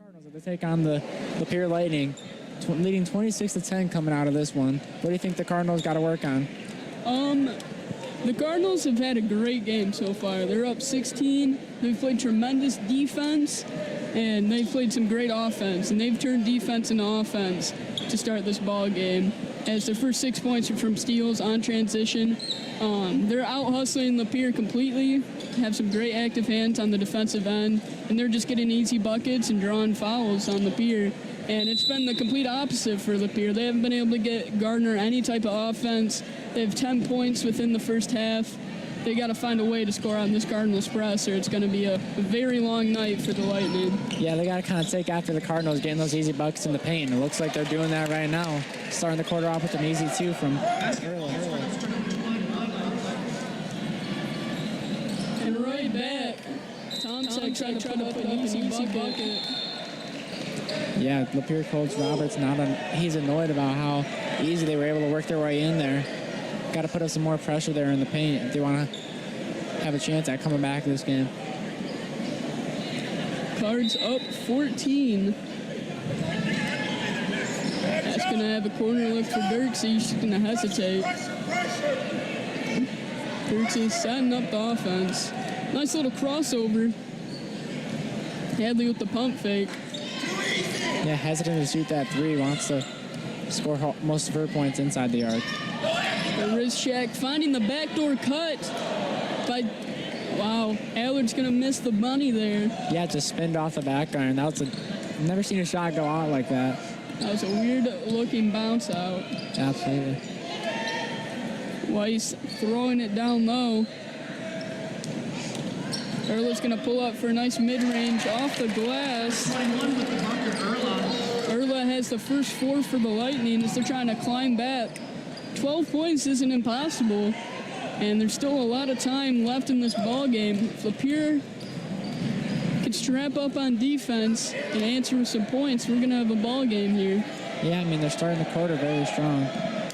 Cardinals to take on the Lapeer Lightning, leading 26-10 coming out of this one. What do you think the Cardinals got to work on? The Cardinals have had a great game so far. They're up 16. They've played tremendous defense, and they've played some great offense. And they've turned defense into offense to start this ball game. As their first 6 points are from steals on transition. They're out hustling Lapeer completely. Have some great active hands on the defensive end, and they're just getting easy buckets and drawing fouls on Lapeer. And it's been the complete opposite for Lapeer. They haven't been able to get Gardner any type of offense. They have 10 points within the first half. they got to find a way to score on this Cardinals press, or it's going to be a very long night for the Lightning. Yeah, they got to kind of take after the Cardinals, getting those easy buckets in the paint. It looks like they're doing that right now. Starting the quarter off with an easy 2 from Erla. And right back, Thompson trying to put up an easy bucket. Yeah, Lapeer coach Roberts, he's annoyed about how easy they were able to work their way in there. Got to put up some more pressure there in the paint if they want to have a chance at coming back this game. Cards up 14. That's going to have a corner look for Dirksey. She's going to hesitate. Dirksey setting up the offense. Nice little crossover. Hadley with the pump fake. Yeah, hesitant to shoot that 3. Wants to score most of her points inside the arc. The wrist check, finding the backdoor cut by, wow, Allard's going to miss the bunny there. Yeah, just spinned off the back iron. That was never seen a shot go out like that. That was a weird looking bounce out. Absolutely. Weiss throwing it down low. Erla's going to pull up for a nice mid-range off the glass. 21 with the bucket, Erla has the first 4 for the Lightning as they're trying to climb back. 12 points isn't impossible, and there's still a lot of time left in this ball game. If Lapeer can strap up on defense and answer with some points, we're going to have a ball game here. Yeah, I mean, they're starting the quarter very strong.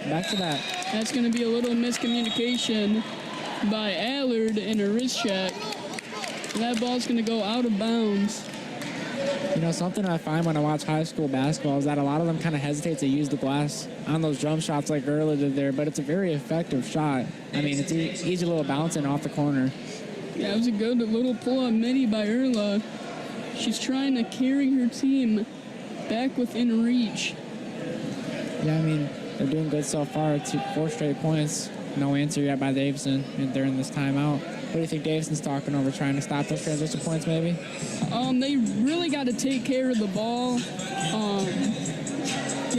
Back to that. That's going to be a little miscommunication by Allard and a wrist check. And that ball's going to go out of bounds. You know, something I find when I watch high school basketball is that a lot of them kind of hesitate to use the glass on those jump shots like Erla did there, but it's a very effective shot. I mean, it's easy little bouncing off the corner. Yeah, it was a good little pull-up midi by Erla. She's trying to carry her team back within reach. Yeah, I mean, they're doing good so far. 4 straight points. No answer yet by Davison during this timeout. What do you think Davison's talking over, trying to stop those transition points maybe? They really got to take care of the ball.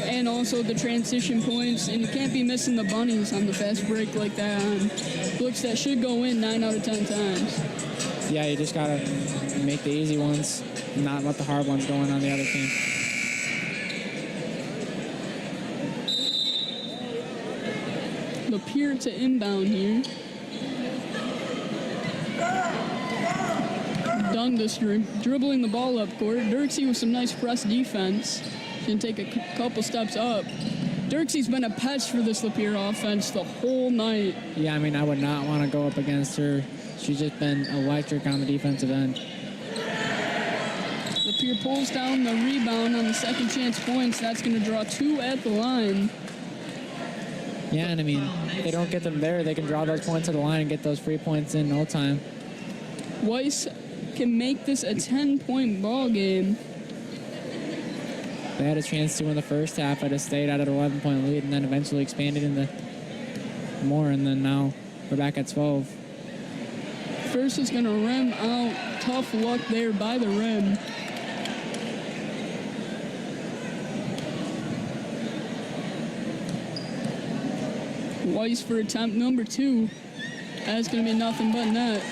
And also the transition points. And you can't be missing the bunnies on the fast break like that on looks that should go in 9 out of 10 times. Yeah, you just got to make the easy ones, not let the hard ones go in on the other team. Lapeer to inbound here. Dundas dribbling the ball up court. Dirksey with some nice press defense. Can take a couple steps up. Dirksey's been a pest for this Lapeer offense the whole night. Yeah, I mean, I would not want to go up against her. She's just been electric on the defensive end. Lapeer pulls down the rebound on the second chance points. That's going to draw 2 at the line. Yeah, and I mean, if they don't get them there, they can draw those points to the line and get those free points in no time. Weiss can make this a 10-point ball game. They had a chance to in the first half. I'd have stayed at an 11-point lead and then eventually expanded into more, and then now we're back at 12. First is going to rim out. Tough luck there by the rim. Weiss for attempt number 2. That's going to be nothing but net.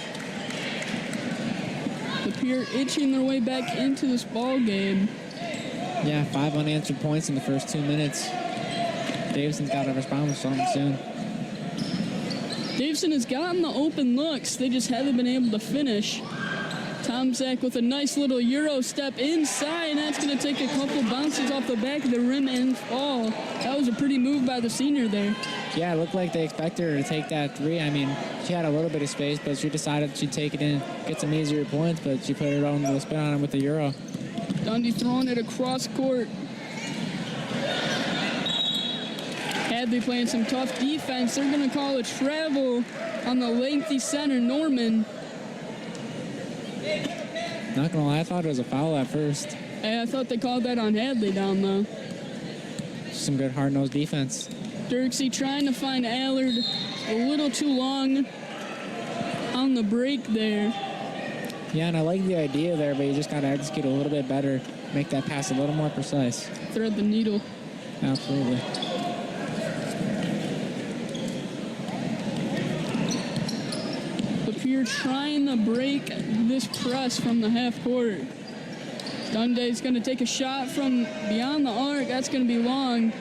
Lapeer itching their way back into this ball game. Yeah, 5 unanswered points in the first 2 minutes. Davison's got to respond with something soon. Davison has gotten the open looks. They just haven't been able to finish. Tomczak with a nice little Euro step inside, and that's going to take a couple bounces off the back of the rim and fall. That was a pretty move by the senior there. Yeah, it looked like they expected her to take that 3. I mean, she had a little bit of space, but she decided she'd take it in, get some easier points, but she put her own little spin on it with the Euro. Dundee throwing it across court. Hadley playing some tough defense. They're going to call a travel on the lengthy center, Norman. Not going to lie, I thought it was a foul at first. Hey, I thought they called that on Hadley down low. Some good hard-nosed defense. Dirksey trying to find Allard a little too long on the break there. Yeah, and I like the idea there, but you just got to execute a little bit better, make that pass a little more precise. Thread the needle. Absolutely. Lapeer trying to break this press from the half court. Dunday's going to take a shot from beyond the arc. That's going to be long.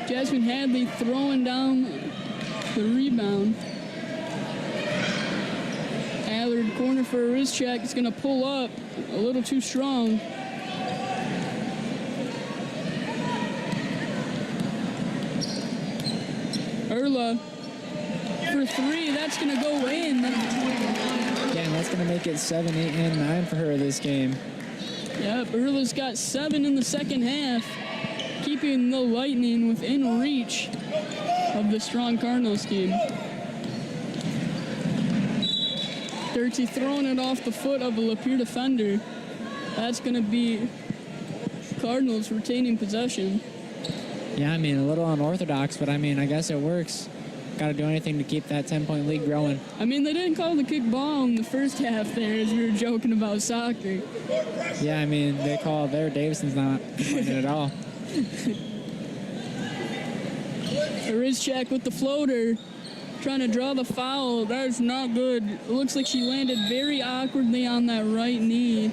Jasmine Hadley throwing down the rebound. Allard corner for a wrist check. It's going to pull up a little too strong. Erla for three. That's going to go in. Yeah, and that's going to make it 7, 8, and 9 for her this game. Yep, Erla's got 7 in the second half, keeping the Lightning within reach of the strong Cardinals team. Dirty throwing it off the foot of a Lapeer defender. That's going to be Cardinals retaining possession. Yeah, I mean, a little unorthodox, but I mean, I guess it works. Got to do anything to keep that 10-point lead growing. I mean, they didn't call the kick ball in the first half there as we were joking about soccer. Yeah, I mean, they call there. Davison's not complaining at all. A wrist check with the floater. Trying to draw the foul. That is not good. It looks like she landed very awkwardly on that right knee.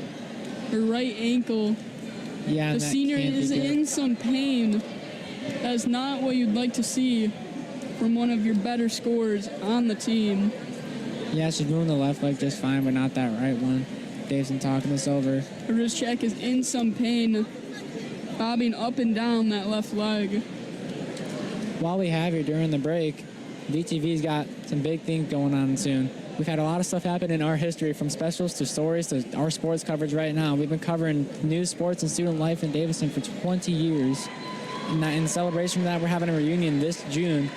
Her right ankle. Yeah, The and that senior can't be is good. in some pain. That's not what you'd like to see from one of your better scorers on the team. Yeah, she's doing the left leg just fine, but not that right one. Davison talking this over. Her wrist check is in some pain, bobbing up and down that left leg. While we have you during the break, DTV's got some big things going on soon. We've had a lot of stuff happen in our history, from specials to stories to our sports coverage right now. We've been covering news, sports, and student life in Davison for 20 years. And in celebration of that, we're having a reunion this June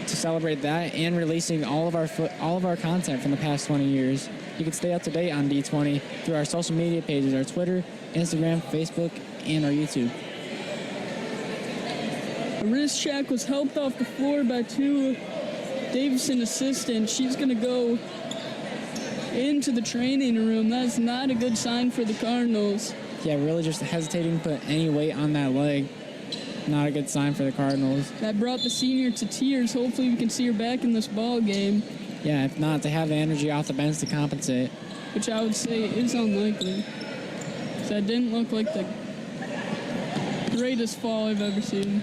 to celebrate that and releasing all of our content from the past 20 years. You can stay up to date on D20 through our social media pages, our Twitter, Instagram, Facebook, and our YouTube. A wrist check was helped off the floor by two Davison assistants. She's going to go into the training room. That's not a good sign for the Cardinals. Yeah, really just hesitating to put any weight on that leg. Not a good sign for the Cardinals. That brought the senior to tears. Hopefully we can see her back in this ball game, Yeah, if not, to have the energy off the bench to compensate. which I would say is unlikely. That didn't look like the greatest fall I've ever seen.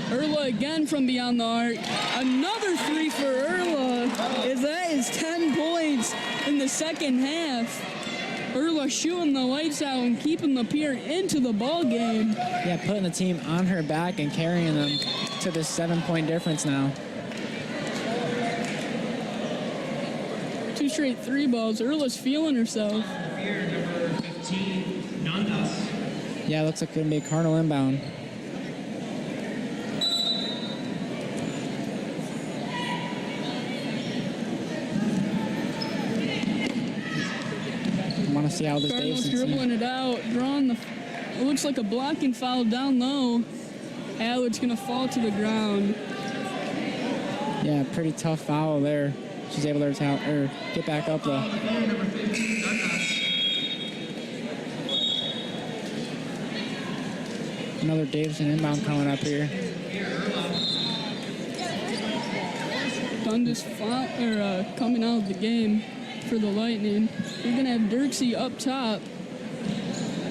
Erla again from beyond the arc. Another three for Erla. That is 10 points in the second half. Erla shooting the lights out and keeping Lapeer into the ball game. Yeah, putting the team on her back and carrying them to this 7-point difference now. 2 straight 3 balls. Erla's feeling herself. Here, number 15, Nandas. Yeah, looks like it's going to be a Cardinal inbound. I want to see how this Cardinals Davison dribbling team. it out, drawing the. It looks like a blocking foul down low. Allard's gonna fall to the ground. Yeah, pretty tough foul there. She's able to get back up though. Here, number 15, Nandas. Another Davison inbound coming up here. Here, Erla. Dundas coming out of the game for the Lightning. We're gonna have Dirksey up top,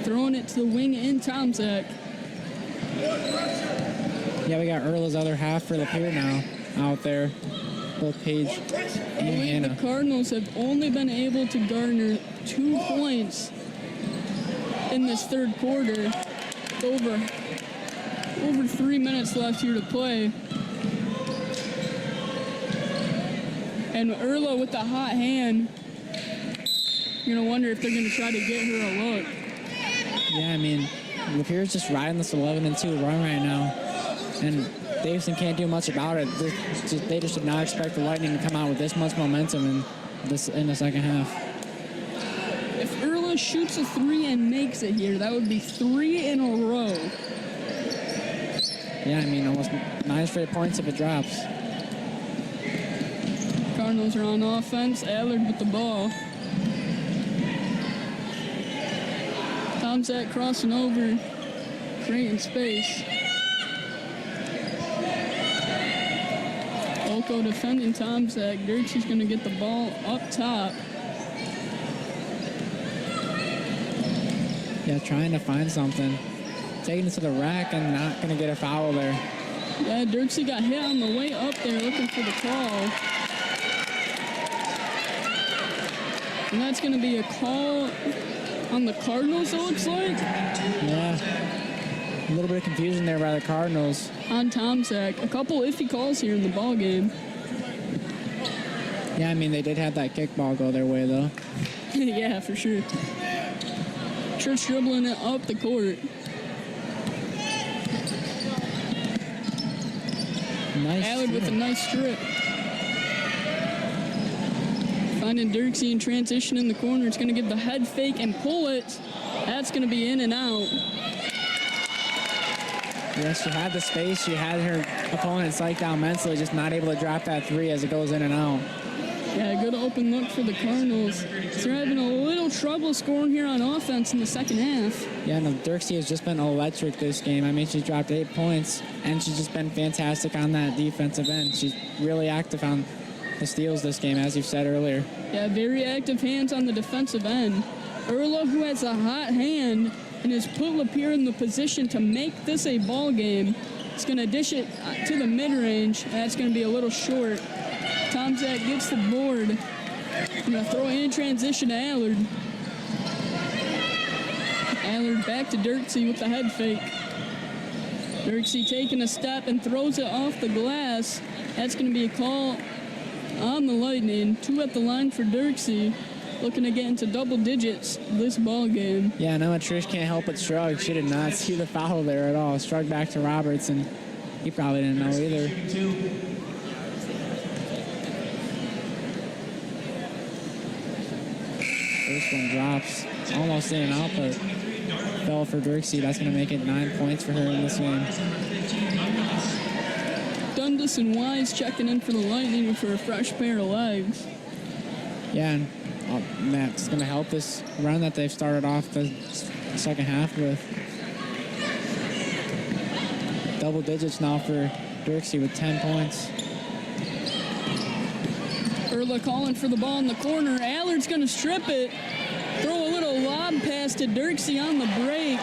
throwing it to the wing in Tomczak. Yeah, we got Erla's other half for Lapeer now out there. Both Paige I and believe Hannah. the Cardinals have only been able to garner 2 points in this third quarter. Over 3 minutes left here to play. And Erla with the hot hand. You're going to wonder if they're going to try to get her a look. Yeah, I mean, Lapeer's just riding this 11-2 run right now. And Davison can't do much about it. They just did not expect the Lightning to come out with this much momentum in the second half. If Erla shoots a 3 and makes it here, that would be 3 in a row. Yeah, I mean, almost 9 straight points if it drops. Cardinals are on offense. Allard with the ball. Tomczak crossing over, creating space. Olko defending Tomczak. Dirksey's going to get the ball up top. Yeah, trying to find something. Taking it to the rack and not going to get a foul there. Yeah, Dirksey got hit on the way up there looking for the call. And that's going to be a call on the Cardinals, it looks like. Yeah. A little bit of confusion there by the Cardinals. On Tomczak. A couple iffy calls here in the ball game. Yeah, I mean, they did have that kickball go their way, though. Yeah, for sure. Church dribbling it up the court. Nice. Allard with a nice strip. Finding Dirksey in transition in the corner. It's going to give the head fake and pull it. That's going to be in and out. Yes, she had the space. She had her opponent psyched out mentally, just not able to drop that three as it goes in and out. Yeah, good open look for the Cardinals. They're having a little trouble scoring here on offense in the second half. Yeah, no, Dirksey has just been electric this game. I mean, she's dropped 8 points, and she's just been fantastic on that defensive end. She's really active on the steals this game, as you've said earlier. Yeah, very active hands on the defensive end. Erla, who has a hot hand and has put Lapeer in the position to make this a ball game, is going to dish it to the mid-range. That's going to be a little short. Tomczak gets the board. I'm going to throw it in transition to Allard. Allard back to Dirksey with the head fake. Dirksey taking a step and throws it off the glass. That's going to be a call on the Lightning. 2 at the line for Dirksey. Looking to get into double digits this ball game. Yeah, no, Trish can't help but shrug. She did not see the foul there at all. Shrugged back to Roberts, and he probably didn't know either. First one drops. Almost in and out, but fell for Dirksey. That's going to make it 9 points for her in this game. Dundas and Wise checking in for the Lightning for a fresh pair of legs. Yeah, and that's going to help this run that they've started off the second half with. Double digits now for Dirksey with 10 points. Erla calling for the ball in the corner. Allard's going to strip it. Throw a little lob pass to Dirksey on the break.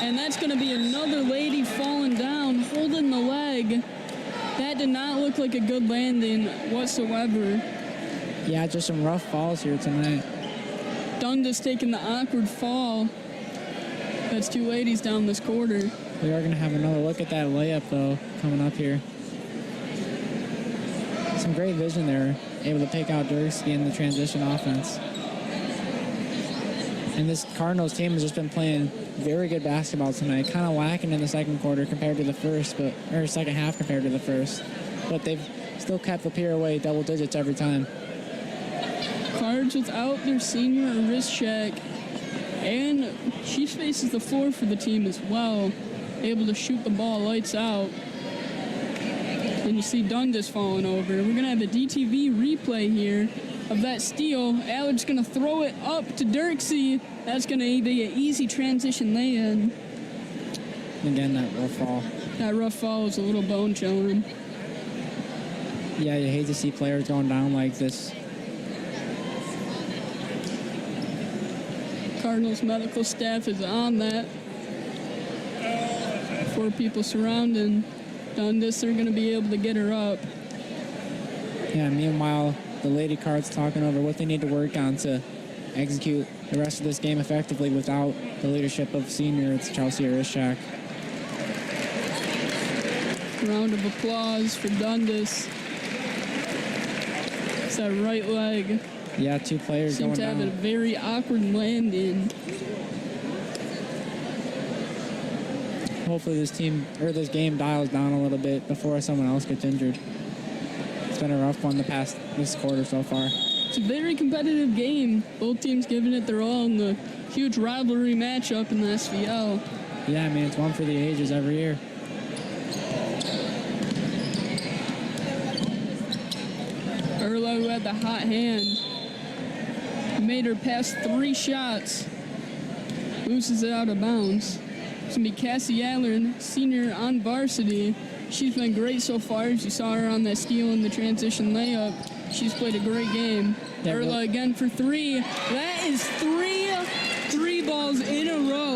And that's going to be another lady falling down, holding the leg. That did not look like a good landing whatsoever. Yeah, just some rough falls here tonight. Dundas taking the awkward fall. That's 2 ladies down this quarter. We are going to have another look at that layup, though, coming up here. Some great vision there, able to pick out Dirksey in the transition offense. And this Cardinals team has just been playing very good basketball tonight, kind of lacking in the second quarter compared to the first, or second half compared to the first. But they've still kept Lapeer away double digits every time. Cards without their senior Arischak, and she faces the floor for the team as well, able to shoot the ball lights out. And you see Dundas falling over. We're going to have a DTV replay here of that steal. Allard's going to throw it up to Dirksey. That's going to be an easy transition lay-in. Again, that rough fall. That rough fall is a little bone chilling. Yeah, you hate to see players going down like this. Cardinals medical staff is on that. 4 people surrounding Dundas. They're going to be able to get her up. Yeah, meanwhile, the Lady Cards talking over what they need to work on to execute the rest of this game effectively without the leadership of senior. It's Chelsea Arischak. Round of applause for Dundas. It's that right leg. Yeah, 2 players Seemed going to have a down. very awkward landing. Hopefully this game dials down a little bit before someone else gets injured. It's been a rough one this quarter so far. It's a very competitive game. Both teams giving it their all in the huge rivalry matchup in the SVL. Yeah, I mean, it's one for the ages every year. Erla, who had the hot hand, made her pass 3 shots. Loses it out of bounds. It's going to be Cassie Allard, senior on varsity. She's been great so far. As you saw her on that steal in the transition layup. She's played a great game. Erla again for 3. That is 3 balls in a row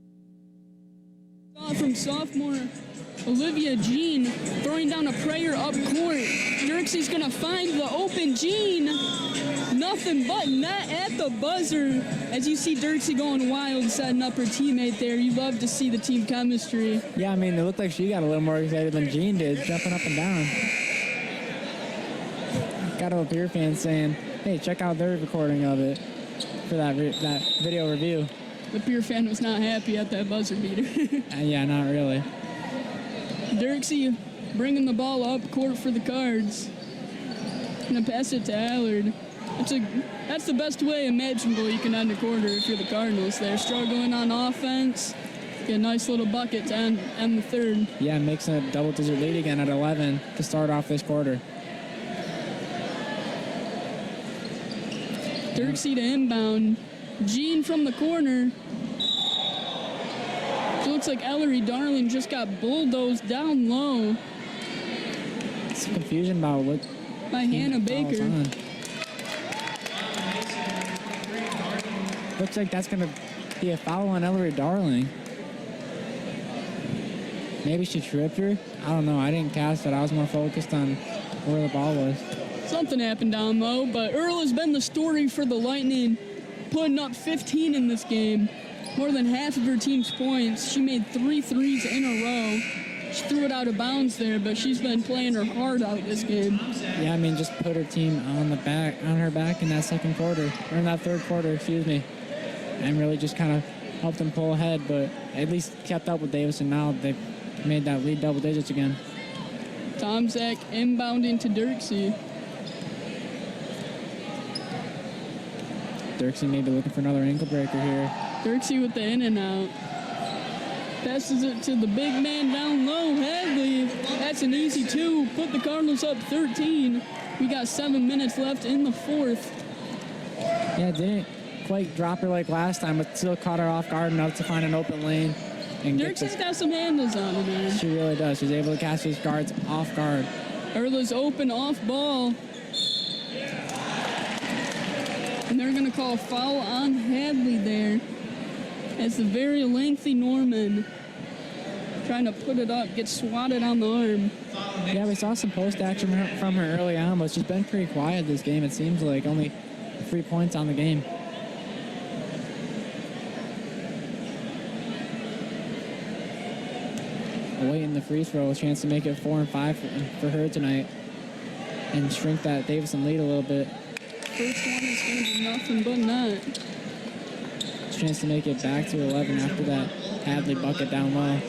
and sophomore Olivia Jean throwing down a prayer up court. Dirksey's going to find the open Jean. Nothing but net at the buzzer. As you see Dirksey going wild, setting up her teammate there. You love to see the team chemistry. Yeah, I mean, it looked like she got a little more excited than Jean did, jumping up and down. Got a Lapeer fan saying, hey, check out their recording of it for that video review. Lapeer fan was not happy at that buzzer beater. Yeah, not really. Dirksey bringing the ball up court for the Cards. Gonna pass it to Allard. That's the best way imaginable you can end a quarter if you're the Cardinals. They're struggling on offense. Get a nice little bucket to end the third. Yeah, makes a double-digit lead again at 11 to start off this quarter. Dirksey to inbound. Jean from the corner. It looks like Ellery Darling just got bulldozed down low Some confusion about what by Hannah Baker. Looks like that's going to be a foul on Ellery Darling. Maybe she tripped her. I don't know. I didn't cast it. I was more focused on where the ball was. Something happened down low, but Earl has been the story for the Lightning, putting up 15 in this game. More than half of her team's points. She made 3 threes in a row. She threw it out of bounds there, but she's been playing her heart out this game. Yeah, I mean, just put her team on her back in that second quarter, or in that third quarter, excuse me, and really just kind of helped them pull ahead, but at least kept up with Davison. Now they've made that lead double digits again. Tomczak inbounding to Dirksey. Dirksey may be looking for another ankle breaker here. Dirksey with the in and out. Passes it to the big man down low, Hadley. That's an easy 2. Put the Cardinals up 13. We got 7 minutes left in the fourth. Yeah, didn't quite drop her like last time, but still caught her off guard enough to find an open lane. And Dirksey's got some handles on her, man. She really does. She's able to catch these guards off guard. Erla's open off ball. And they're going to call a foul on Hadley there. As the very lengthy Norman trying to put it up, gets swatted on the arm. Yeah, we saw some post action from her early on, but she's been pretty quiet this game. It seems like only 3 points on the game. Awaiting the free throw, a chance to make it 4 and 5 for her tonight and shrink that Davison lead a little bit. First one is going to be nothing but net. Chance to make it back to 11 after that Hadley bucket down low.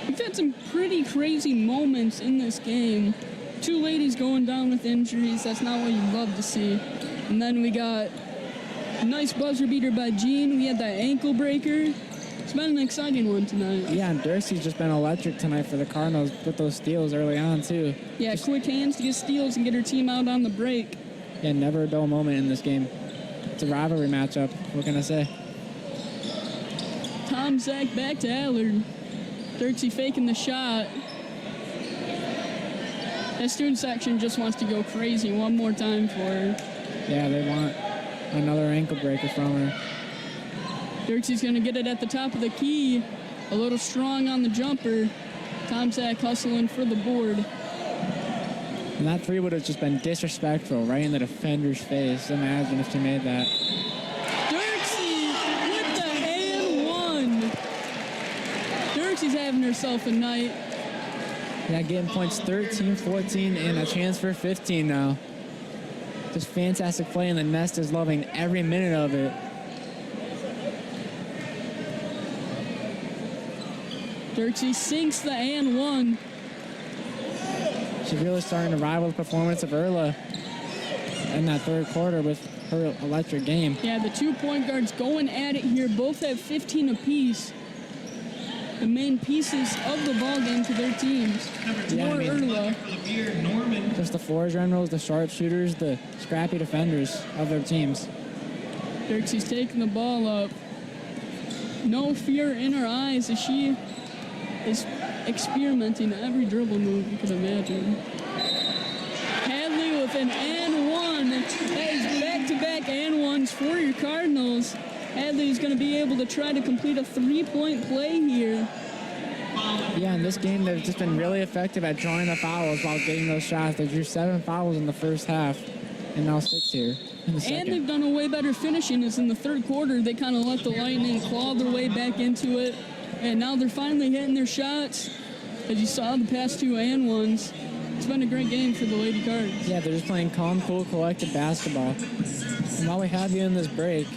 We've had some pretty crazy moments in this game. 2 ladies going down with injuries. That's not what you love to see. And then we got a nice buzzer beater by Jean. We had that ankle breaker. It's been an exciting one tonight. Yeah, and Dirksey's just been electric tonight for the Cardinals with those steals early on, too. Yeah, quick hands to get steals and get her team out on the break. Yeah, never a dull moment in this game. It's a rivalry matchup. What can I say? Tomczak back to Allard. Dirksey faking the shot. That student section just wants to go crazy one more time for her. Yeah, they want another ankle breaker from her. Dirksey's going to get it at the top of the key. A little strong on the jumper. Tomczak hustling for the board. And that 3 would have just been disrespectful right in the defender's face. Imagine if she made that. Dirksey with the and 1. Dirksey's having herself a night. Yeah, getting points 13, 14, and a chance for 15 now. Just fantastic play, and the Nest is loving every minute of it. Dirksey sinks the and 1. She's really starting to rival the performance of Erla in that third quarter with her electric game. Yeah, the 2 point guards going at it here. Both have 15 apiece. The main pieces of the ball game to their teams. Yeah, More Erla. Just the floor generals, the sharpshooters, the scrappy defenders of their teams. Dirksey's taking the ball up. No fear in her eyes as she is experimenting every dribble move you could imagine. Hadley with an and 1. That is back-to-back and 1s for your Cardinals. Hadley is going to be able to try to complete a three-point play here. Yeah, in this game, they've just been really effective at drawing the fouls while getting those shots. They drew 7 fouls in the first half, and now 6 here in the second. And they've done a way better finishing as in the third quarter. They kind of let the Lightning claw their way back into it. And now they're finally hitting their shots. As you saw the past 2 and 1s. It's been a great game for the Lady Cards. Yeah, they're just playing calm, cool, collected basketball. And while we have you in this break,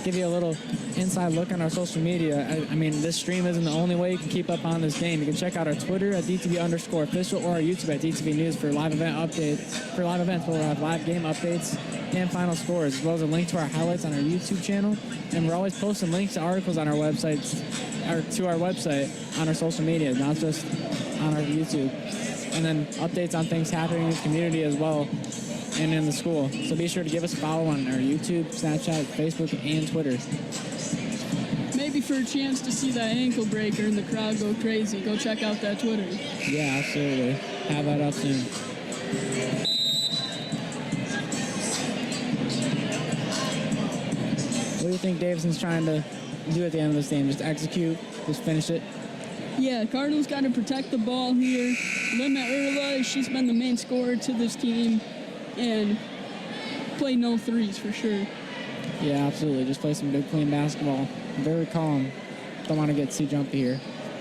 give you a little inside look on our social media. I mean, this stream isn't the only way you can keep up on this game. You can check out our Twitter at DTV_official or our YouTube at DTV News for live event updates. For live events, we'll have live game updates and final scores, as well as a link to our highlights on our YouTube channel. And we're always posting links to articles on our websites, or to our website on our social media, not just on our YouTube. And then updates on things happening in the community as well and in the school. So be sure to give us a follow on our YouTube, Snapchat, Facebook, and Twitter. Maybe for a chance to see that ankle breaker and the crowd go crazy, go check out that Twitter. Yeah, absolutely. Have that up soon. What do you think Davison's trying to do at the end of this game? Just execute? Just finish it? Yeah, Cardinals got to protect the ball here. Limit Erla, she's been the main scorer to this team. And play no threes for sure. Yeah, absolutely. Just play some good, clean basketball. Very calm. Don't want to get too jumpy here.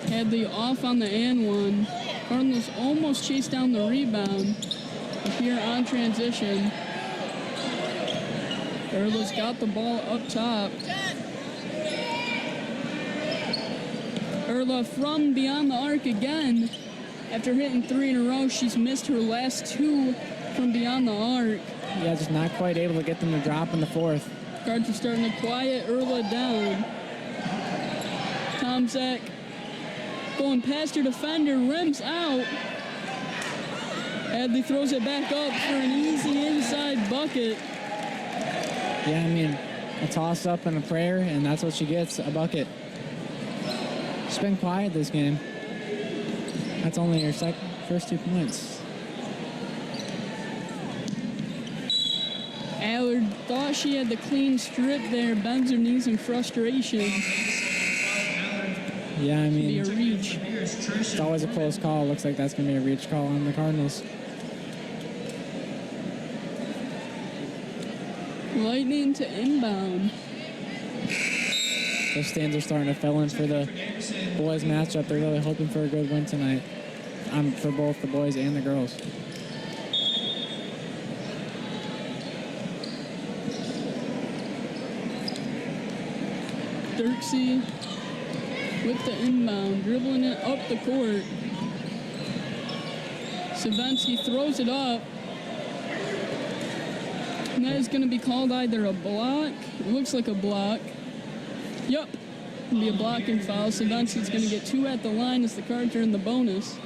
Hadley off on the and 1. Cardinals almost chased down the rebound. Here on transition. Erla's got the ball up top. Erla from beyond the arc again. After hitting 3 in a row, she's missed her last 2 from beyond the arc. Yeah, just not quite able to get them to drop in the fourth. Cards are starting to quiet Erla down. Tomczak going past her defender, rims out. Hadley throws it back up for an easy inside bucket. Yeah, I mean, a toss-up and a prayer, and that's what she gets, a bucket. She's been quiet this game. That's only her first 2 points. Allard thought she had the clean strip there, bends her knees in frustration. Yeah, I Be a mean, reach. it's always a close call. Looks like that's going to be a reach call on the Cardinals. Lightning to inbound. Those stands are starting to fill in for the boys matchup. They're really hoping for a good win tonight for both the boys and the girls. Dirksey with the inbound, dribbling it up the court. Savensky throws it up. And that is going to be called either a block. It looks like a block. Yep. It'll be a blocking foul. Savensky's going to get 2 at the line as the Cards are in the bonus.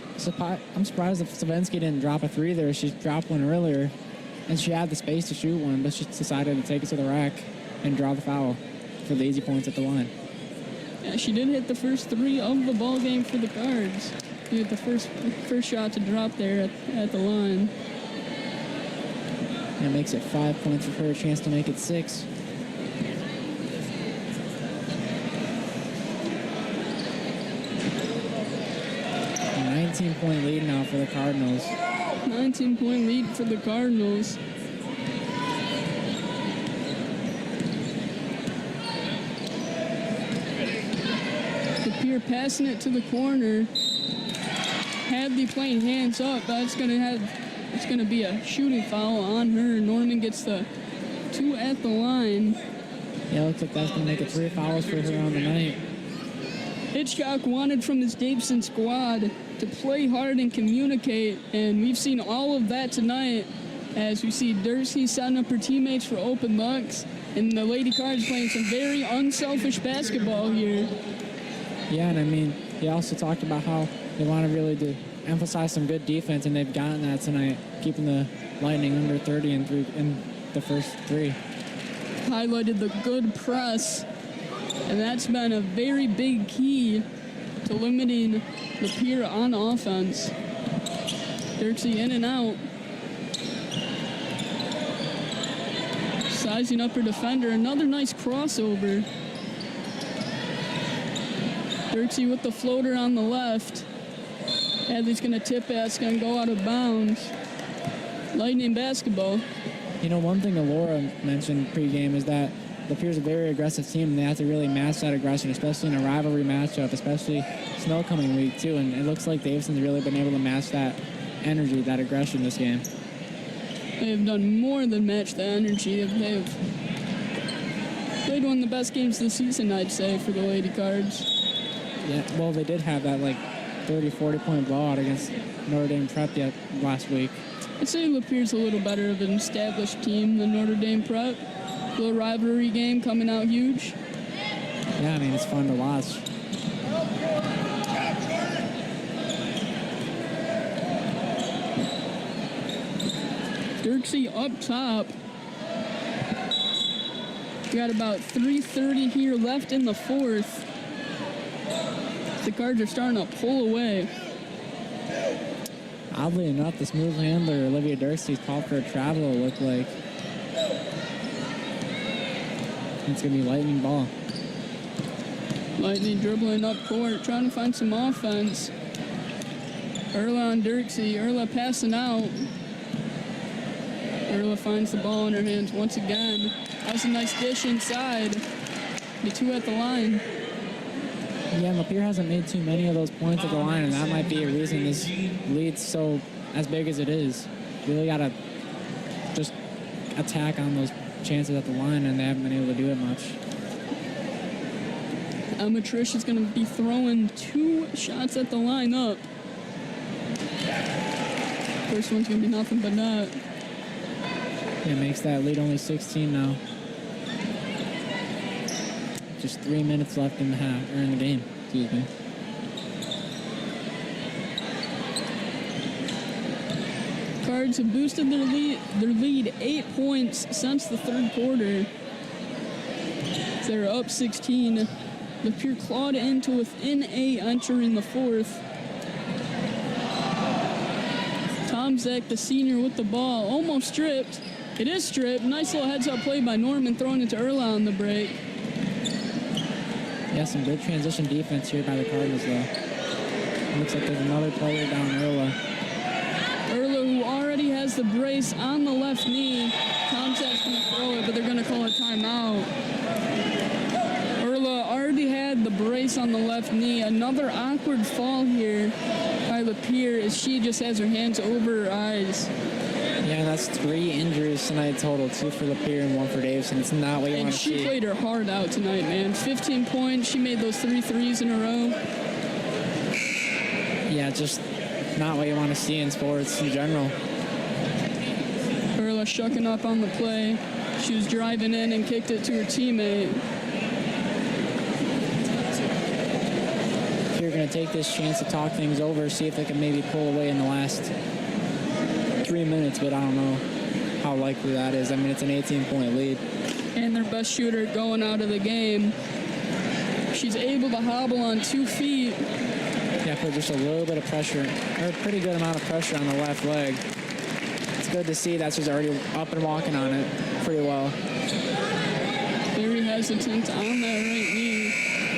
I'm surprised if Savensky didn't drop a 3 there. She dropped one earlier, and she had the space to shoot one, but she decided to take it to the rack and draw the foul for the easy points at the line. Yeah, she did hit the first 3 of the ball game for the Cards. She hit the first shot to drop there at the line. That makes it 5 points for her, a chance to make it 6. A 19-point lead now for the Cardinals. 19-point lead for the Cardinals. Lapeer passing it to the corner. Hadley playing hands up, but it's gonna be a shooting foul on her. Norman gets the 2 at the line. Yeah, looks like that's going to make it 3 fouls for her on the night. Hitchcock wanted from his Davison squad to play hard and communicate, and we've seen all of that tonight as we see Dursey setting up her teammates for open looks, and the Lady Cards playing some very unselfish basketball here. Yeah, and I mean, he also talked about how they want to really emphasize some good defense, and they've gotten that tonight, keeping the Lightning under 30 in the first 3. Highlighted the good press, and that's been a very big key to limiting Lapeer on offense. Dirksey in and out. Sizing up her defender. Another nice crossover. Dirksey with the floater on the left. Hadley's going to tip it. It's going to go out of bounds. Lightning basketball. You know, one thing Alora mentioned pregame is that Lapeer's a very aggressive team, and they have to really match that aggression, especially in a rivalry matchup, especially snow coming week, too. And it looks like Davison's really been able to match that energy, that aggression this game. They've done more than match the energy. They've played one of the best games of the season, I'd say, for the Lady Cards. Yeah, well, they did have that, 30, 40-point blowout against Notre Dame Prep last week. I'd say Lapeer's a little better of an established team than Notre Dame Prep. Little rivalry game coming out huge. Yeah, I mean, it's fun to watch. Dirksey up top. We got about 3:30 here left in the fourth. The Cards are starting to pull away. Oddly enough, the smooth handler, Olivia Dirksey's called for a travel, it looked like. It's going to be Lightning ball. Lightning dribbling up court, trying to find some offense. Erla on Dirksey. Erla passing out. Erla finds the ball in her hands once again. That was a nice dish inside. The two at the line. Yeah, Lapeer hasn't made too many of those points at the line, and that might be a reason this lead's so as big as it is. Really got to just attack on those chances at the line, and they haven't been able to do it much. Emma Trish is going to be throwing 2 shots at the line up. First one's going to be nothing but net. It makes that lead only 16 now. Just 3 minutes left in the half, or in the game, excuse me. Cards have boosted their lead 8 points since the third quarter. They're up 16. Lapeer clawed into within 8 entering the fourth. Tom Zek, the senior, with the ball, almost stripped. It is stripped. Nice little heads-up play by Norman, throwing it to Erla on the break. Yeah, some good transition defense here by the Cardinals, though. Looks like there's another player down Erla. Erla, who already has the brace on the left knee. Tom Zek's going to throw it, but they're going to call a timeout. Erla already had the brace on the left knee. Another awkward fall here by Lapeer as she just has her hands over her eyes. Yeah, that's 3 injuries tonight total, 2 for Lapeer and 1 for Davison. It's not what you want to see. And she played her heart out tonight, man. 15 points. She made those 3 threes in a row. Yeah, just not what you want to see in sports in general. Erla shucking up on the play. She was driving in and kicked it to her teammate. You're going to take this chance to talk things over, see if they can maybe pull away in the last 3 minutes, but I don't know how likely that is. I mean, it's an 18-point lead. And their best shooter going out of the game. She's able to hobble on 2 feet. Yeah, put just a little bit of pressure, or a pretty good amount of pressure on the left leg. It's good to see that she's already up and walking on it pretty well. Very hesitant on that right knee.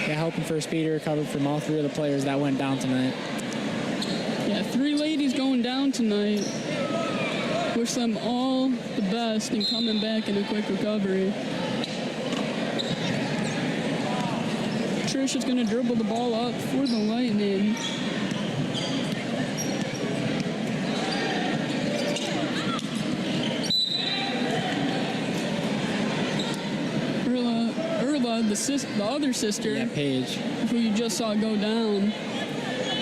Yeah, hoping for a speedy recovery from all 3 of the players that went down tonight. Yeah, 3 ladies going down tonight. Wish them all the best in coming back in a quick recovery. Trish is going to dribble the ball up for the Lightning. Erla, the other sister, Yeah, Paige. who you just saw go down,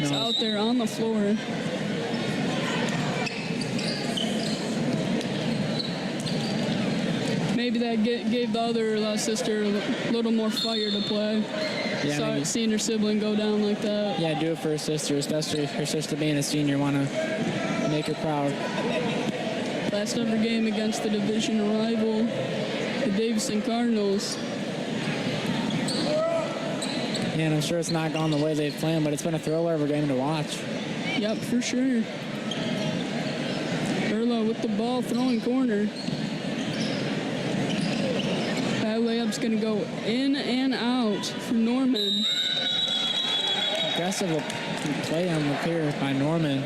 is out there on the floor. Maybe that gave the other sister a little more fire to play. Yeah, Seeing her sibling go down like that. Yeah, do it for her sister, especially her sister being a senior. Want to make her proud. Last ever game against the division rival, the Davison Cardinals. Yeah, and I'm sure it's not gone the way they've planned, but it's been a thriller of a game to watch. Yep, for sure. Erla with the ball, throwing corner. That layup's going to go in and out for Norman. aggressive play on Lapeer by Norman.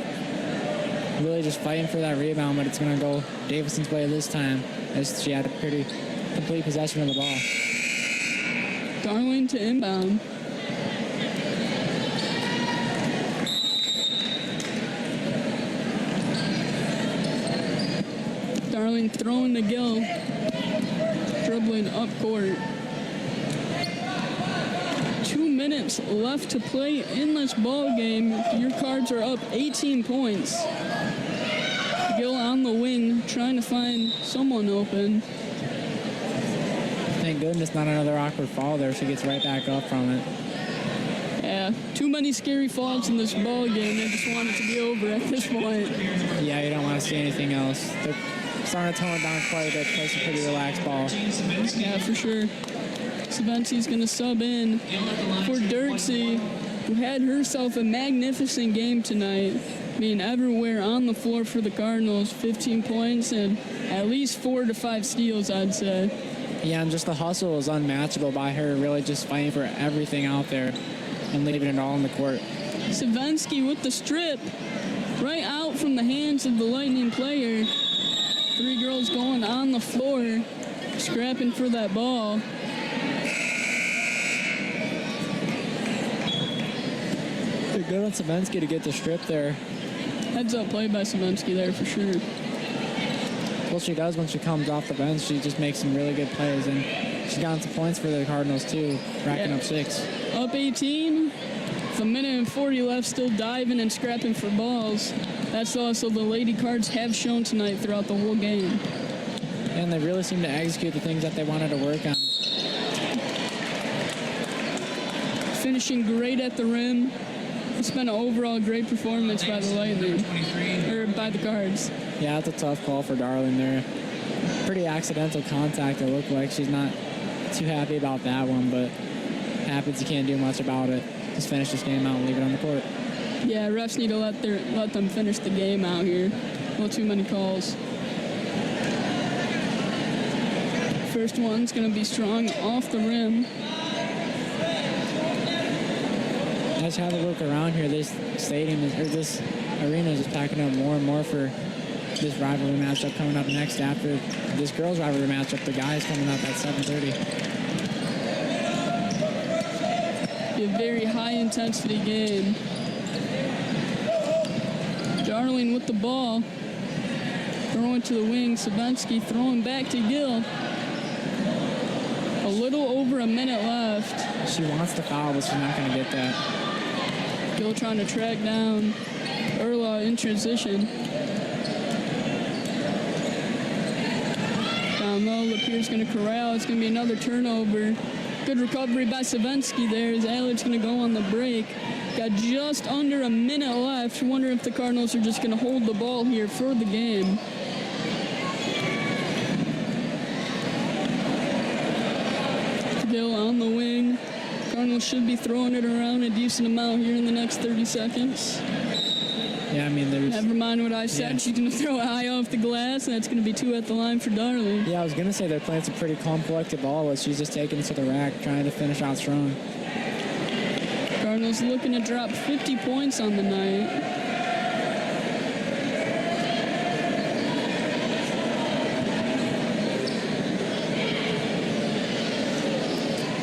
Really just fighting for that rebound, but it's going to go Davison's way this time, as she had a pretty complete possession of the ball. Darling to inbound. Darling throwing to Gill. Dribbling up court. 2 minutes left to play in this ball game. Your Cards are up 18 points. Gill on the wing, trying to find someone open. Thank goodness not another awkward fall there. She gets right back up from it. Yeah, too many scary falls in this ball game. I just want it to be over at this point. Yeah, you don't want to see anything else. They're starting to tone it down quite a bit, play some pretty relaxed ball. Yeah, for sure. Savenski's going to sub in for Dirksey, who had herself a magnificent game tonight, being everywhere on the floor for the Cardinals. 15 points and at least 4 to 5 steals, I'd say. Yeah, and just the hustle is unmatchable by her, really just fighting for everything out there and leaving it all on the court. Savenski with the strip, right out from the hands of the Lightning player. 3 girls going on the floor, scrapping for that ball. Good on Savenski to get the strip there. Heads up play by Savenski there for sure. What she does when she comes off the bench, she just makes some really good plays, and she's gotten some points for the Cardinals too, racking up 6. Up 18, with a minute and 40 left, still diving and scrapping for balls. That's also the Lady Cards have shown tonight throughout the whole game. And they really seem to execute the things that they wanted to work on. Finishing great at the rim. It's been an overall great performance by the Lightning, or by the Cards. Yeah, it's a tough call for Darling there. Pretty accidental contact, it looked like. She's not too happy about that one, but happens, you can't do much about it. Just finish this game out and leave it on the court. Yeah, refs need to let them finish the game out here. A little too many calls. First one's going to be strong off the rim. I just had to look around here. This stadium is, or this arena is just packing up more and more for this rivalry matchup coming up next after this girls' rivalry matchup. The guys coming up at 7:30. Be a very high-intensity game. Darling with the ball. Throwing to the wing. Savenski throwing back to Gill. A little over a minute left. She wants to foul, but she's not going to get that. Gill trying to track down Erla in transition. Down low, Lapeer's going to corral. It's going to be another turnover. Good recovery by Savenski there as Aled's going to go on the break. Got just under a minute left. Wonder if the Cardinals are just going to hold the ball here for the game. Gill on the wing. Cardinals should be throwing it around a decent amount here in the next 30 seconds. Yeah, I mean, there's... Never mind what I said. Yeah. She's going to throw it high off the glass, and that's going to be 2 at the line for Darling. Yeah, I was going to say they're playing some pretty calm, collected ball, but she's just taking it to the rack, trying to finish out strong. Cardinals looking to drop 50 points on the night.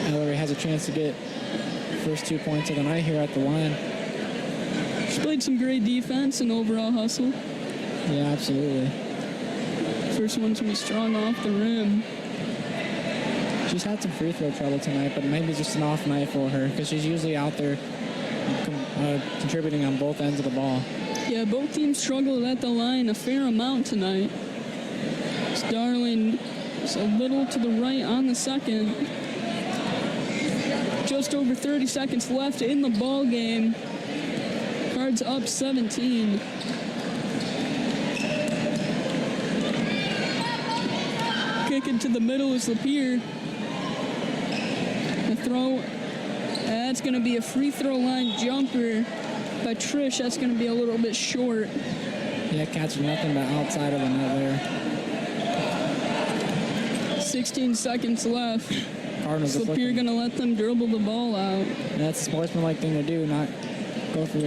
Ellery has a chance to get first 2 points of the night here at the line. She played some great defense and overall hustle. Yeah, absolutely. First one's going to be strong off the rim. She's had some free throw trouble tonight, but maybe just an off night for her because she's usually out there contributing on both ends of the ball. Yeah, both teams struggled at the line a fair amount tonight. Darling is a little to the right on the second. Just over 30 seconds left in the ball game. Cards up 17. Kick it to the middle is Lapeer. The throw, that's going to be a free throw line jumper by Trish. That's going to be a little bit short. Yeah, catching nothing but outside of the net there. 16 seconds left. Cardinals are Lapeer looking. going to let them dribble the ball out. That's a sportsmanlike thing to do, not go for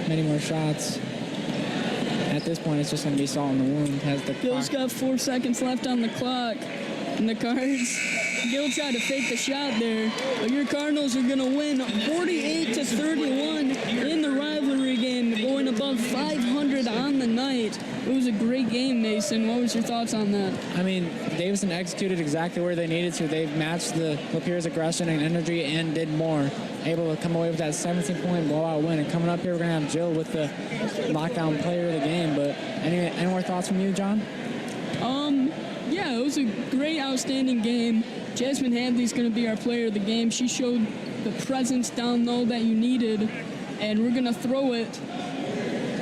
many more shots. At this point, it's just going to be salt in the wound. Gil's got 4 seconds left on the clock. And the Cards, Gil tried to fake the shot there, but your Cardinals are going to win 48-31 in the rivalry game, going above 500 on the night. It was a great game, Mason. What was your thoughts on that? I mean, Davison executed exactly where they needed to. They matched the Lapeer's aggression and energy and did more. Able to come away with that 17-point blowout win. And coming up here, we're going to have Jill with the lockdown player of the game. But any more thoughts from you, John? Yeah, it was a great, outstanding game. Jasmine Hadley's going to be our player of the game. She showed the presence down low that you needed, and we're going to throw it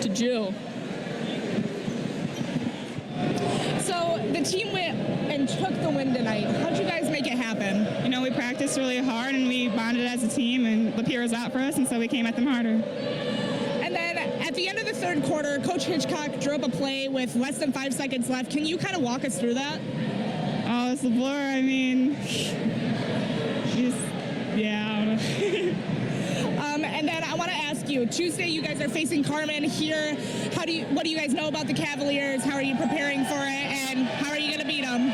to Jill. So the team went and took the win tonight. How'd you guys make it happen? You know, we practiced really hard and we bonded as a team, and Lapeer was out for us, and so we came at them harder. And then at the end of the third quarter, Coach Hitchcock drew up a play with less than 5 seconds left. Can you kind of walk us through that? Oh, it's Lapeer. I mean, just, yeah, I don't know. And then I want to ask you, Tuesday you guys are facing Carmen here. What do you guys know about the Cavaliers? How are you preparing for it? And how are you going to beat them?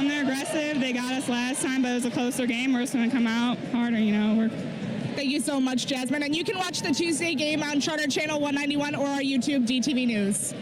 They're aggressive. They got us last time, but it was a closer game. We're just going to come out harder, you know. Thank you so much, Jasmine. And you can watch the Tuesday game on Charter Channel 191 or our YouTube DTV News.